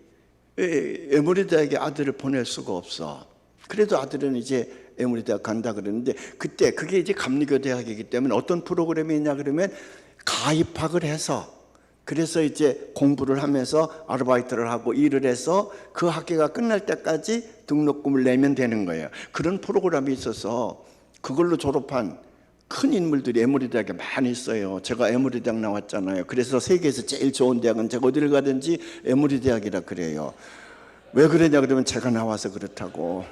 에모리 대학에 아들을 보낼 수가 없어. 그래도 아들은 이제 에모리 대학 간다 그러는데 그때 그게 이제 감리교 대학이기 때문에 어떤 프로그램이 있냐 그러면 가입학을 해서 그래서 이제 공부를 하면서 아르바이트를 하고 일을 해서 그 학기가 끝날 때까지 등록금을 내면 되는 거예요. 그런 프로그램이 있어서 그걸로 졸업한 큰 인물들이 에모리 대학에 많이 있어요. 제가 에모리 대학 나왔잖아요. 그래서 세계에서 제일 좋은 대학은 제가 어디를 가든지 에모리 대학이라 그래요. 왜 그러냐 그러면 제가 나와서 그렇다고.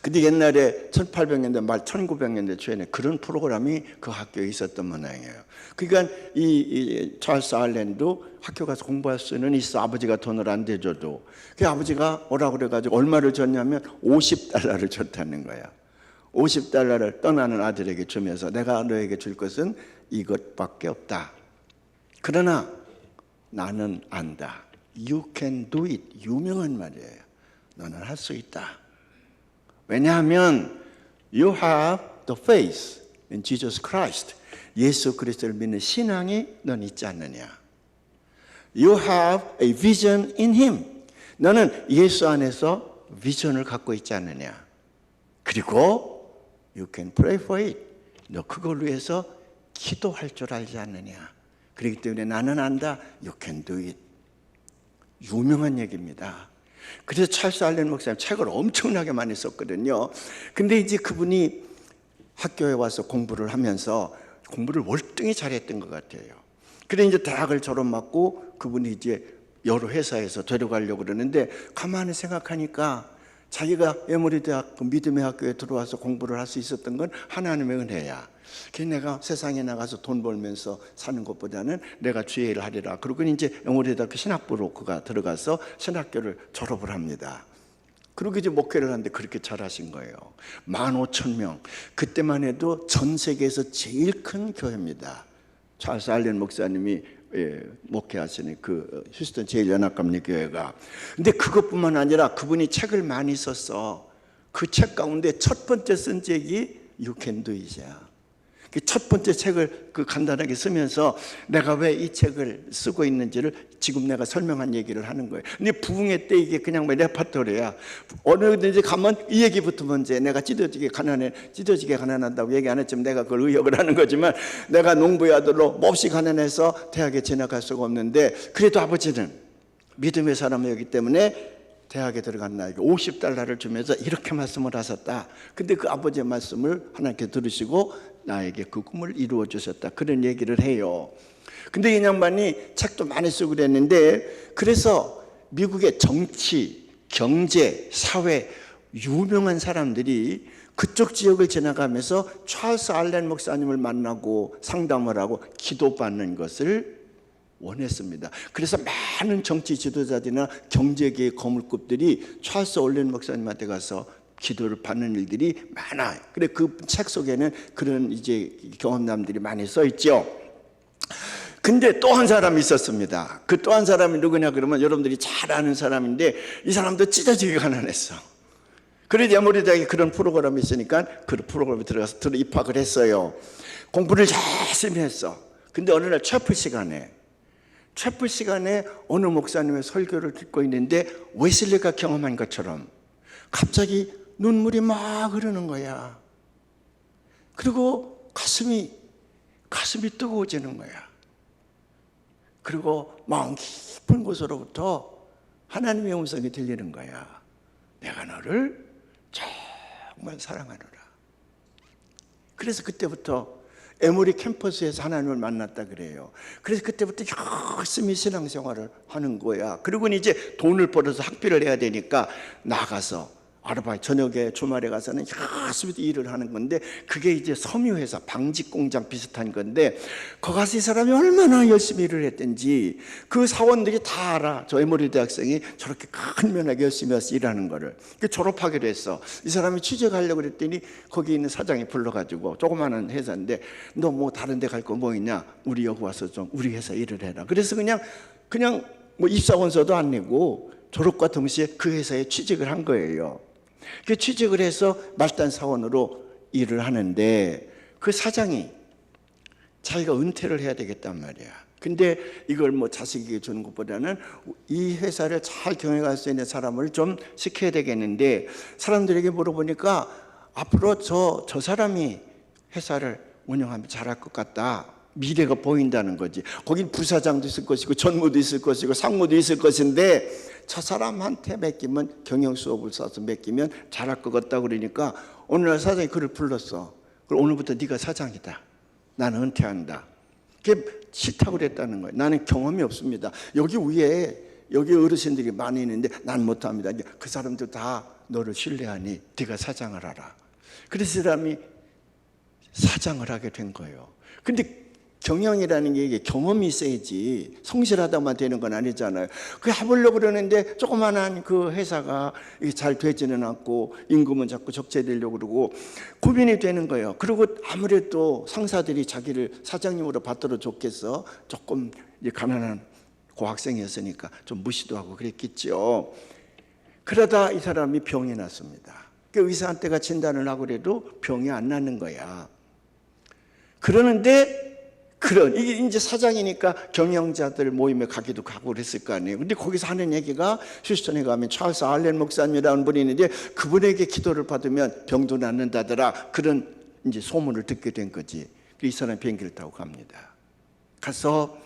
근데 옛날에 1800년대 말 1900년대 초에는 그런 프로그램이 그 학교에 있었던 모양이에요. 그러니까 이 찰스 알렌도 학교 가서 공부할 수는 있어. 아버지가 돈을 안 대줘도. 그 아버지가 오라고 그래가지고 얼마를 줬냐면 $50를 줬다는 거야. $50를 떠나는 아들에게 주면서 내가 너에게 줄 것은 이것밖에 없다. 그러나 나는 안다. You can do it. 유명한 말이에요. 너는 할 수 있다. 왜냐하면 You have the faith in Jesus Christ. 예수 그리스도를 믿는 신앙이 넌 있지 않느냐. You have a vision in Him. 너는 예수 안에서 비전을 갖고 있지 않느냐. 그리고 You can pray for it. 너 그걸 위해서 기도할 줄 알지 않느냐. 그렇기 때문에 나는 안다. You can do it. 유명한 얘기입니다. 그래서 찰스 알렌 목사님 책을 엄청나게 많이 썼거든요. 근데 이제 그분이 학교에 와서 공부를 하면서 공부를 월등히 잘했던 것 같아요. 그래 이제 대학을 졸업하고 그분이 이제 여러 회사에서 데려가려고 그러는데 가만히 생각하니까 자기가 에모리 대학 그 믿음의 학교에 들어와서 공부를 할 수 있었던 건 하나님의 은혜야. 그래서 내가 세상에 나가서 돈 벌면서 사는 것보다는 내가 주의 일을 하리라. 그리고 이제 에모리 대학교 신학부로 그가 들어가서 신학교를 졸업을 합니다. 그리고 이제 목회를 하는데 그렇게 잘하신 거예요. 15,000명. 그때만 해도 전 세계에서 제일 큰 교회입니다. 찰스 알렌 목사님이 목회하시는 그 휴스턴 제일연합감리교회가. 근데 그것뿐만 아니라 그분이 책을 많이 썼어. 그 책 가운데 첫 번째 쓴 책이 You Can Do It이야. 첫 번째 책을 그 간단하게 쓰면서 내가 왜 이 책을 쓰고 있는지를 지금 내가 설명한 얘기를 하는 거예요. 근데 부흥회 때 이게 그냥 뭐 레파토리야. 어느 든지 가면 이 얘기부터 먼저 내가 찢어지게 가난한다고 얘기 안 했지만 내가 그걸 의역을 하는 거지만 내가 농부의 아들로 몹시 가난해서 대학에 진학할 수가 없는데 그래도 아버지는 믿음의 사람이었기 때문에 대학에 들어간 나에게 $50를 주면서 이렇게 말씀을 하셨다. 근데 그 아버지의 말씀을 하나님께 들으시고 나에게 그 꿈을 이루어 주셨다. 그런 얘기를 해요. 근데 이 양반이 책도 많이 쓰고 그랬는데 그래서 미국의 정치, 경제, 사회 유명한 사람들이 그쪽 지역을 지나가면서 찰스 알렌 목사님을 만나고 상담을 하고 기도받는 것을 원했습니다. 그래서 많은 정치 지도자들이나 경제계의 거물급들이 찰스 알렌 목사님한테 가서 기도를 받는 일들이 많아요. 그래 그 책 속에는 그런 이제 경험담들이 많이 써 있죠. 근데 또 한 사람이 있었습니다. 그 또 한 사람이 누구냐 그러면 여러분들이 잘 아는 사람인데 이 사람도 찢어지게 가난했어. 그래서 에모리 대학에 그런 프로그램이 있으니까 그 프로그램에 들어가서 입학을 했어요. 공부를 열심히 했어. 근데 어느 날 채플 시간에 어느 목사님의 설교를 듣고 있는데 웨슬리가 경험한 것처럼 갑자기 눈물이 막 흐르는 거야. 그리고 가슴이 뜨거워지는 거야. 그리고 마음 깊은 곳으로부터 하나님의 음성이 들리는 거야. 내가 너를 정말 사랑하노라. 그래서 그때부터 에모리 캠퍼스에서 하나님을 만났다 그래요. 그래서 그때부터 열심히 신앙생활을 하는 거야. 그리고 이제 돈을 벌어서 학비를 내야 되니까 나가서 아르바이트 저녁에 주말에 가서는 열심히 일을 하는 건데 그게 이제 섬유회사 방직공장 비슷한 건데 거기 가서 이 사람이 얼마나 열심히 일을 했든지 그 사원들이 다 알아. 저 에모리 대학생이 저렇게 큰면하게 열심히 해서 일하는 거를. 졸업하기로 했어. 이 사람이 취직하려고 그랬더니 거기 있는 사장이 불러가지고 조그마한 회사인데 너 뭐 다른 데 갈 거 뭐 있냐? 우리 여기 와서 좀 우리 회사 일을 해라. 그래서 그냥 뭐 입사원서도 안 내고 졸업과 동시에 그 회사에 취직을 한 거예요. 그 취직을 해서 말단 사원으로 일을 하는데 그 사장이 자기가 은퇴를 해야 되겠단 말이야. 근데 이걸 뭐 자식에게 주는 것보다는 이 회사를 잘 경영할 수 있는 사람을 좀 시켜야 되겠는데 사람들에게 물어보니까 앞으로 저 사람이 회사를 운영하면 잘할 것 같다. 미래가 보인다는 거지. 거긴 부사장도 있을 것이고 전무도 있을 것이고 상무도 있을 것인데 저 사람한테 맡기면 경영 수업을 써서 맡기면 잘할 것 같다 그러니까 어느 날 사장이 그를 불렀어. 그럼 오늘부터 네가 사장이다. 나는 은퇴한다. 그게 싫다고 그랬다는 거예요. 나는 경험이 없습니다. 여기 위에 여기 어르신들이 많이 있는데 난 못합니다. 그 사람들 다 너를 신뢰하니 네가 사장을 하라. 그래서 사람이 사장을 하게 된 거예요. 근데 경영이라는 게 이게 경험이 있어야지 성실하다만 되는 건 아니잖아요. 그 해보려고 그러는데 조그만한 그 회사가 잘 되지는 않고 임금은 자꾸 적재되려고 그러고 고민이 되는 거예요. 그리고 아무래도 상사들이 자기를 사장님으로 받들어 줬겠어. 조금 가난한 고학생이었으니까 좀 무시도 하고 그랬겠죠. 그러다 이 사람이 병이 났습니다. 그 의사한테가 진단을 하고 그래도 병이 안 낫는 거야. 그러는데 이게 이제 사장이니까 경영자들 모임에 가기도 가고 그랬을 거 아니에요. 근데 거기서 하는 얘기가 휴스턴에 가면 찰스 알렌 목사님이라는 분이 있는데 그분에게 기도를 받으면 병도 낫는다더라. 그런 이제 소문을 듣게 된 거지. 이 사람이 비행기를 타고 갑니다. 가서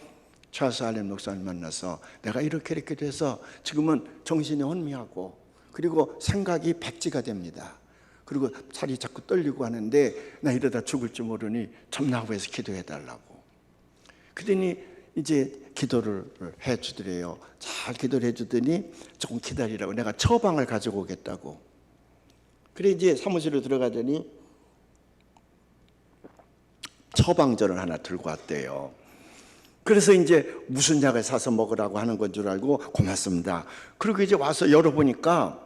찰스 알렌 목사님 만나서 내가 이렇게 돼서 지금은 정신이 혼미하고 그리고 생각이 백지가 됩니다. 그리고 살이 자꾸 떨리고 하는데 나 이러다 죽을지 모르니 참나고 해서 기도해 달라고. 그러더니 이제 기도를 해주더래요. 잘 기도를 해주더니 조금 기다리라고 내가 처방을 가지고 오겠다고. 그래 이제 사무실로 들어가더니 처방전을 하나 들고 왔대요. 그래서 이제 무슨 약을 사서 먹으라고 하는 건 줄 알고 고맙습니다. 그리고 이제 와서 열어보니까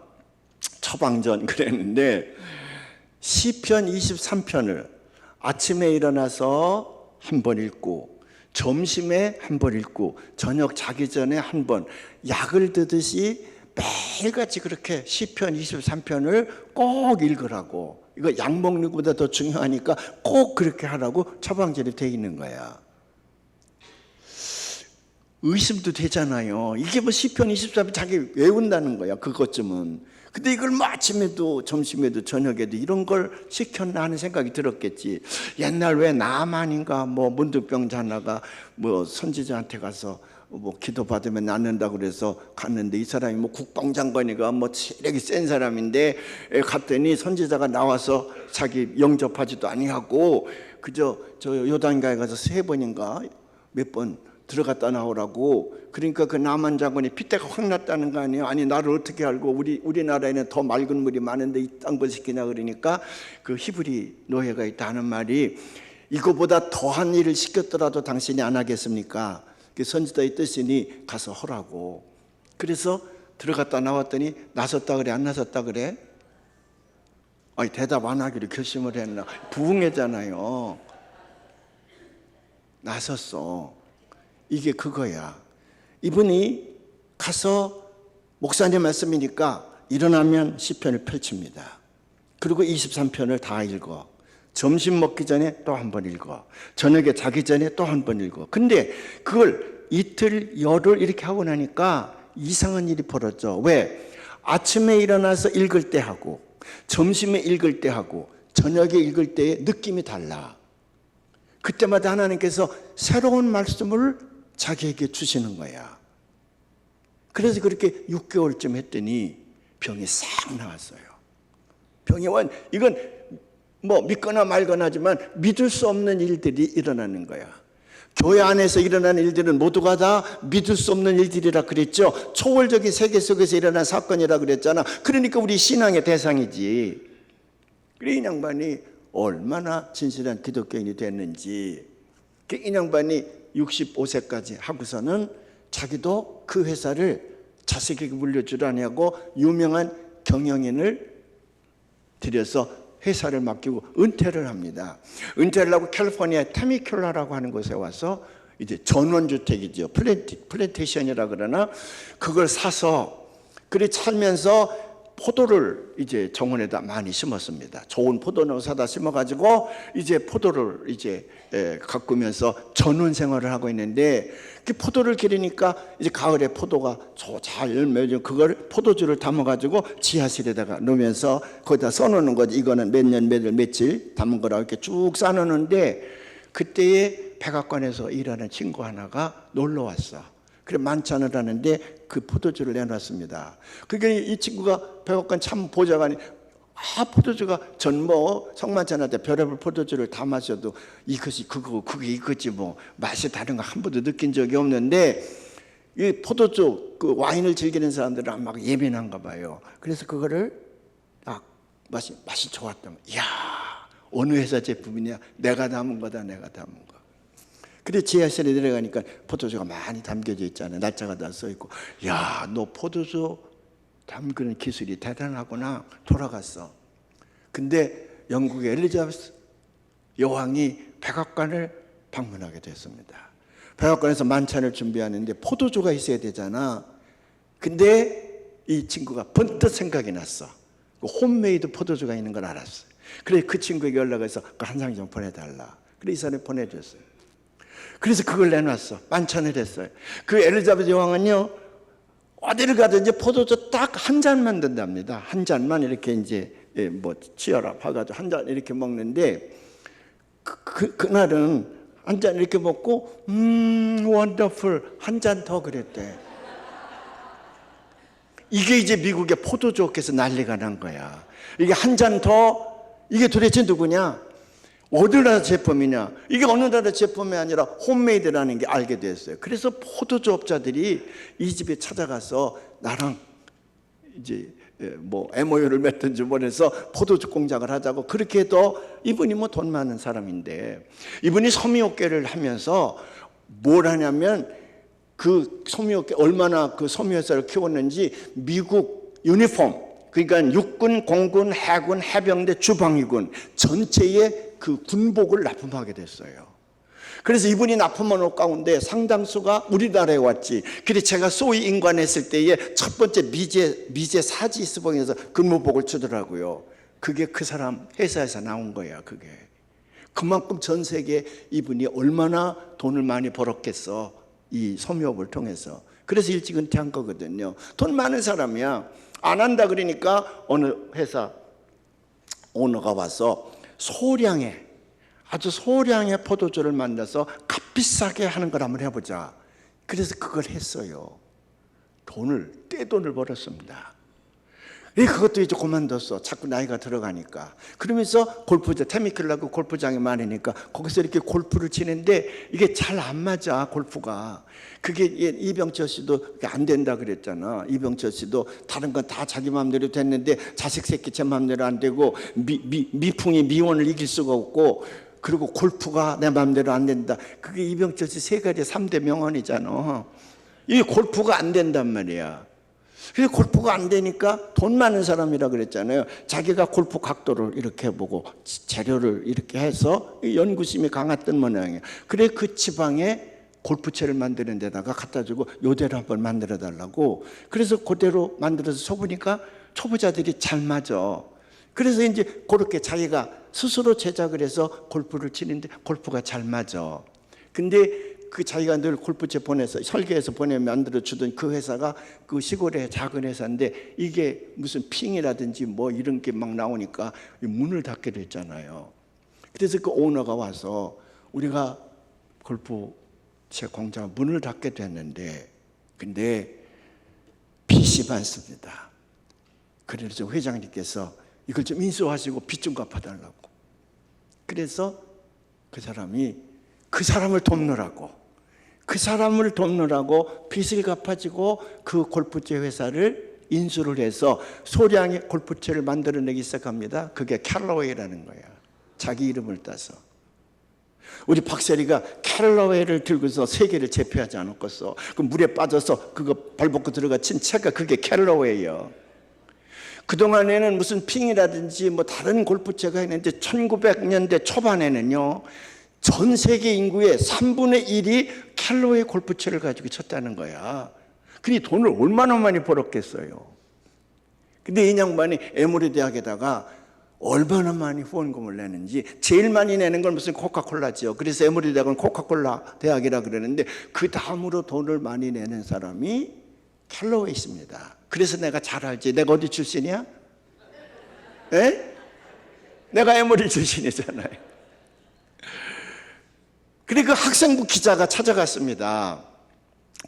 처방전 그랬는데 시편 23편을 아침에 일어나서 한 번 읽고 점심에 한 번 읽고 저녁 자기 전에 한 번 약을 드듯이 매일같이 그렇게 시편 23편을 꼭 읽으라고. 이거 약 먹는 것보다 더 중요하니까 꼭 그렇게 하라고 처방전이 돼 있는 거야. 의심도 되잖아요. 이게 뭐 시편 23편 자기 외운다는 거야. 그것쯤은. 근데 이걸 뭐 아침에도 점심에도 저녁에도 이런 걸 시켰나 하는 생각이 들었겠지. 옛날 왜 나만인가 뭐 문득병자 하나가 뭐 선지자한테 가서 뭐 기도 받으면 낫는다고 그래서 갔는데 이 사람이 뭐 국방장관이가 뭐 체력이 센 사람인데 갔더니 선지자가 나와서 자기 영접하지도 아니하고 그저 저 요단가에 가서 3번인가 몇 번 들어갔다 나오라고. 그러니까 그 나만 장군이 핏대가 확 났다는 거 아니에요. 아니 나를 어떻게 알고 우리나라에는 더 맑은 물이 많은데 이딴 걸 시키냐 그러니까 그 히브리 노예가 있다 하는 말이 이거보다 더한 일을 시켰더라도 당신이 안 하겠습니까? 그 선지자의 뜻이니 가서 하라고. 그래서 들어갔다 나왔더니 나섰다 그래 안 나섰다 그래? 아니 대답 안 하기로 결심을 했나? 부흥회잖아요. 나섰어. 이게 그거야. 이분이 가서 목사님 말씀이니까 일어나면 시편을 펼칩니다. 그리고 23편을 다 읽어. 점심 먹기 전에 또 한 번 읽어. 저녁에 자기 전에 또 한 번 읽어. 근데 그걸 이틀, 열흘 이렇게 하고 나니까 이상한 일이 벌어져. 왜? 아침에 일어나서 읽을 때 하고 점심에 읽을 때 하고 저녁에 읽을 때의 느낌이 달라. 그때마다 하나님께서 새로운 말씀을 자기에게 주시는 거야. 그래서 그렇게 6개월쯤 했더니 병이 싹 나왔어요. 병이 이건 뭐 믿거나 말거나 하지만 믿을 수 없는 일들이 일어나는 거야. 교회 안에서 일어나는 일들은 모두가 다 믿을 수 없는 일들이라 그랬죠. 초월적인 세계 속에서 일어난 사건이라 그랬잖아. 그러니까 우리 신앙의 대상이지. 그래 이 양반이 얼마나 진실한 기독교인이 됐는지. 이 양반이 65세까지 하고서는 자기도 그 회사를 자식에게 물려주라냐고 유명한 경영인을 들여서 회사를 맡기고 은퇴를 합니다. 은퇴를 하고 캘리포니아 테미큘라라고 하는 곳에 와서 이제 전원주택이죠. 플랜테이션이라 그러나 그걸 사서 그리 살면서 포도를 이제 정원에다 많이 심었습니다. 좋은 포도나무 사다 심어가지고 이제 포도를 이제 가꾸면서 전원 생활을 하고 있는데 그 포도를 기르니까 이제 가을에 포도가 잘 맺어 그걸 포도주를 담아가지고 지하실에다가 놓으면서 거기다 써놓는 거지. 이거는 몇 년 며칠 담은 거라고 이렇게 쭉 싸놓는데 그때에 백악관에서 일하는 친구 하나가 놀러 왔어. 그래 만찬을 하는데 그 포도주를 내놨습니다. 그게 이 친구가 백악관 참 보좌관이 포도주가 전뭐 성만찬할 때 별의별 포도주를 다 마셔도 이것이 그거 그게 이거지 뭐 맛이 다른 거 한 번도 느낀 적이 없는데 이 포도주 그 와인을 즐기는 사람들은 막 예민한가 봐요. 그래서 그거를 맛이 좋았다면, 이야, 어느 회사 제품이냐? 내가 담은 거다, 내가 담은 거. 그래 지하실에 내려가니까 포도주가 많이 담겨져 있잖아요. 날짜가 다 써 있고, 야, 너 포도주 담그는 기술이 대단하구나. 돌아갔어. 근데 영국의 엘리자베스 여왕이 백악관을 방문하게 됐습니다. 백악관에서 만찬을 준비하는데 포도주가 있어야 되잖아. 근데 이 친구가 번뜩 생각이 났어. 홈메이드 포도주가 있는 걸 알았어요. 그래 그 친구에게 연락해서 한 상 좀 보내달라. 그래 이 사람이 보내줬어요. 그래서 그걸 내놨어. 만찬을 했어요. 그 엘리자베스 여왕은요, 어디를 가든지 포도주 딱 한 잔만 든답니다. 한 잔만 이렇게 이제 뭐 치열합 해가지고 한 잔 이렇게 먹는데, 그날은 한 잔 이렇게 먹고 원더풀 한 잔 더 그랬대. 이게 이제 미국의 포도주 업계에서 난리가 난 거야. 이게 한 잔 더, 이게 도대체 누구냐? 어느 나라 제품이냐? 이게 어느 나라 제품이 아니라 홈메이드라는 게 알게 됐어요. 그래서 포도주 업자들이 이 집에 찾아가서 나랑 이제 뭐 MOU를 맺든지 뭐해서 포도주 공장을 하자고. 그렇게 해도 이분이 뭐 돈 많은 사람인데, 이분이 섬유업계를 하면서 뭘 하냐면, 그 섬유업계 얼마나 그 섬유회사를 키웠는지 미국 유니폼, 그러니까 육군, 공군, 해군, 해병대, 주방위군 전체의 그 군복을 납품하게 됐어요. 그래서 이분이 납품한 옷 가운데 상당수가 우리나라에 왔지. 그래서 제가 소위 인관했을 때에 첫 번째 미제 사지 스봉에서 근무복을 주더라고요. 그게 그 사람 회사에서 나온 거야. 그게 그만큼 전 세계에 이분이 얼마나 돈을 많이 벌었겠어, 이 섬유업을 통해서. 그래서 일찍 은퇴한 거거든요. 돈 많은 사람이야. 안 한다 그러니까 어느 회사 오너가 와서 아주 소량의 포도주를 만들어서 값비싸게 하는 걸 한번 해보자. 그래서 그걸 했어요. 떼돈을 벌었습니다. 그것도 이제 그만뒀어. 자꾸 나이가 들어가니까. 그러면서 테미킬라고 골프장이 많으니까 거기서 이렇게 골프를 치는데 이게 잘 안 맞아, 골프가. 그게 이병철 씨도 안 된다 그랬잖아. 이병철 씨도 다른 건 다 자기 마음대로 됐는데 자식 새끼 제 마음대로 안 되고, 미풍이 미원을 이길 수가 없고, 그리고 골프가 내 마음대로 안 된다. 그게 이병철 씨 세 가지 3대 명언이잖아. 이 골프가 안 된단 말이야. 그래서 골프가 안 되니까 돈 많은 사람이라 그랬잖아요. 자기가 골프 각도를 이렇게 보고 재료를 이렇게 해서 연구심이 강했던 모양이에요. 그래 그 지방에 골프채를 만드는 데다가 갖다 주고 요대로 한번 만들어 달라고. 그래서 그대로 만들어서 쳐보니까 초보자들이 잘 맞아. 그래서 이제 그렇게 자기가 스스로 제작을 해서 골프를 치는데 골프가 잘 맞아. 근데 그 자기가 늘 골프채 보내서 설계해서 만들어 주던 그 회사가 그 시골의 작은 회사인데, 이게 무슨 핑이라든지 뭐 이런 게 막 나오니까 문을 닫게 됐잖아요. 그래서 그 오너가 와서 우리가 골프채 공장 문을 닫게 됐는데, 근데 빚이 많습니다. 그래서 회장님께서 이걸 좀 인수하시고 빚 좀 갚아달라고. 그래서 그 사람을 돕느라고 빚을 갚아주고 그 골프채 회사를 인수를 해서 소량의 골프채를 만들어내기 시작합니다. 그게 캘러웨이라는 거야. 자기 이름을 따서. 우리 박세리가 캘러웨이를 들고서 세계를 제패하지 않았겠어. 그 물에 빠져서 그거 발벗고 들어가 친 채가 그게 캘러웨이요. 그동안에는 무슨 핑이라든지 뭐 다른 골프채가 있는데 1900년대 초반에는요, 전 세계 인구의 3분의 1이 캘러웨이 골프채를 가지고 쳤다는 거야. 그니 돈을 얼마나 많이 벌었겠어요. 근데 이 양반이 에모리 대학에다가 얼마나 많이 후원금을 내는지, 제일 많이 내는 건 무슨 코카콜라죠. 그래서 에모리 대학은 코카콜라 대학이라 그러는데, 그 다음으로 돈을 많이 내는 사람이 캘러웨이입니다. 그래서 내가 잘 알지. 내가 어디 출신이야? 에? 내가 에모리 출신이잖아요. 그리고 그 학생부 기자가 찾아갔습니다.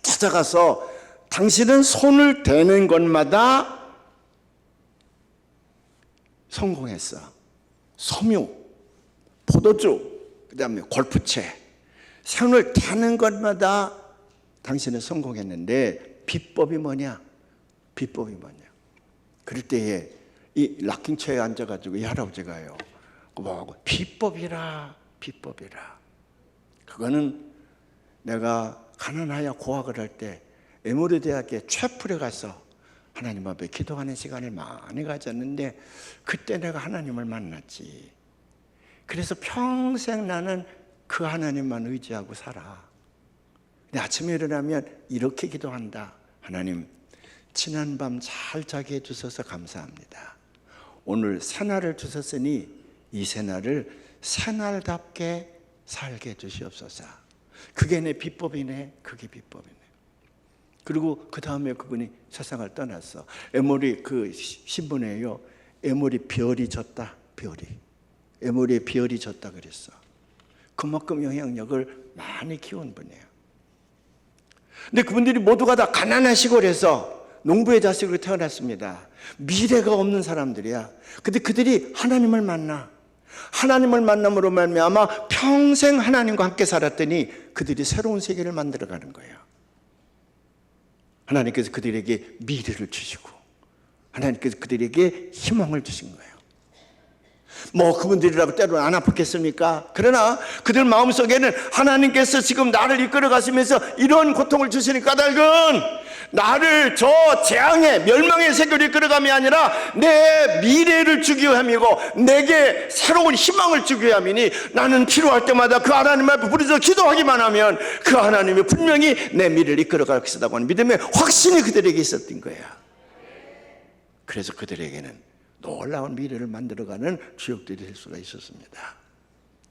찾아가서 당신은 손을 대는 것마다 성공했어. 섬유, 포도주, 그 다음에 골프채, 손을 대는 것마다 당신은 성공했는데 비법이 뭐냐? 그럴 때에 이 락킹체에 앉아가지고 이 할아버지가요, 뭐하고 비법이라. 그거는 내가 가난하여 고학을 할 때 에모리 대학의 최풀에 가서 하나님 앞에 기도하는 시간을 많이 가졌는데, 그때 내가 하나님을 만났지. 그래서 평생 나는 그 하나님만 의지하고 살아. 근데 아침에 일어나면 이렇게 기도한다. 하나님, 지난밤 잘 자게 해주셔서 감사합니다. 오늘 새날을 주셨으니 이 새날을 새날답게 살게 해주시옵소서. 그게 내 비법이네. 그게 비법이네. 그리고 그 다음에 그분이 세상을 떠났어. 에모리 그 신문에요, 에모리 별이 졌다. 에모리의 별이 졌다 그랬어. 그만큼 영향력을 많이 키운 분이에요. 근데 그분들이 모두가 다 가난한 시골에서 농부의 자식으로 태어났습니다. 미래가 없는 사람들이야. 근데 그들이 하나님을 만남으로 말미암아 평생 하나님과 함께 살았더니 그들이 새로운 세계를 만들어가는 거예요. 하나님께서 그들에게 미래를 주시고 하나님께서 그들에게 희망을 주신 거예요. 뭐 그분들이라고 때로는 안 아팠겠습니까? 그러나 그들 마음속에는 하나님께서 지금 나를 이끌어 가시면서 이런 고통을 주시는 까닭은 나를 저 재앙의 멸망의 세계로 이끌어감이 아니라 내 미래를 주기 위함이고 내게 새로운 희망을 주기 위함이니, 나는 필요할 때마다 그 하나님 앞에 부르짖어 기도하기만 하면 그 하나님이 분명히 내 미래를 이끌어갈 것이라고 하는 믿음의 확신이 그들에게 있었던 거야. 그래서 그들에게는 놀라운 미래를 만들어가는 주역들이 될 수가 있었습니다.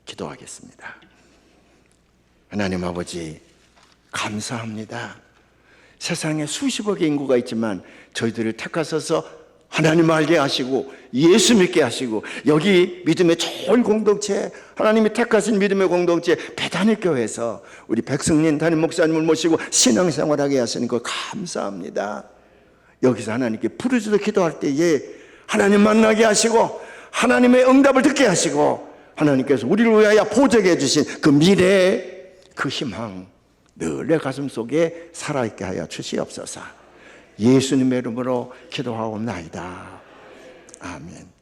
기도하겠습니다. 하나님 아버지, 감사합니다. 세상에 수십억의 인구가 있지만 저희들을 택하셔서 하나님 알게 하시고 예수 믿게 하시고, 여기 믿음의 좋은 공동체, 하나님이 택하신 믿음의 공동체 배단의 교회에서 우리 백승린 담임 목사님을 모시고 신앙생활하게 하시는 거 감사합니다. 여기서 하나님께 부르짖어 기도할 때에 하나님 만나게 하시고 하나님의 응답을 듣게 하시고, 하나님께서 우리를 위하여 보적해 주신 그 미래, 그 희망 늘 내 가슴 속에 살아있게 하여 주시옵소서. 예수님의 이름으로 기도하옵나이다. 아멘.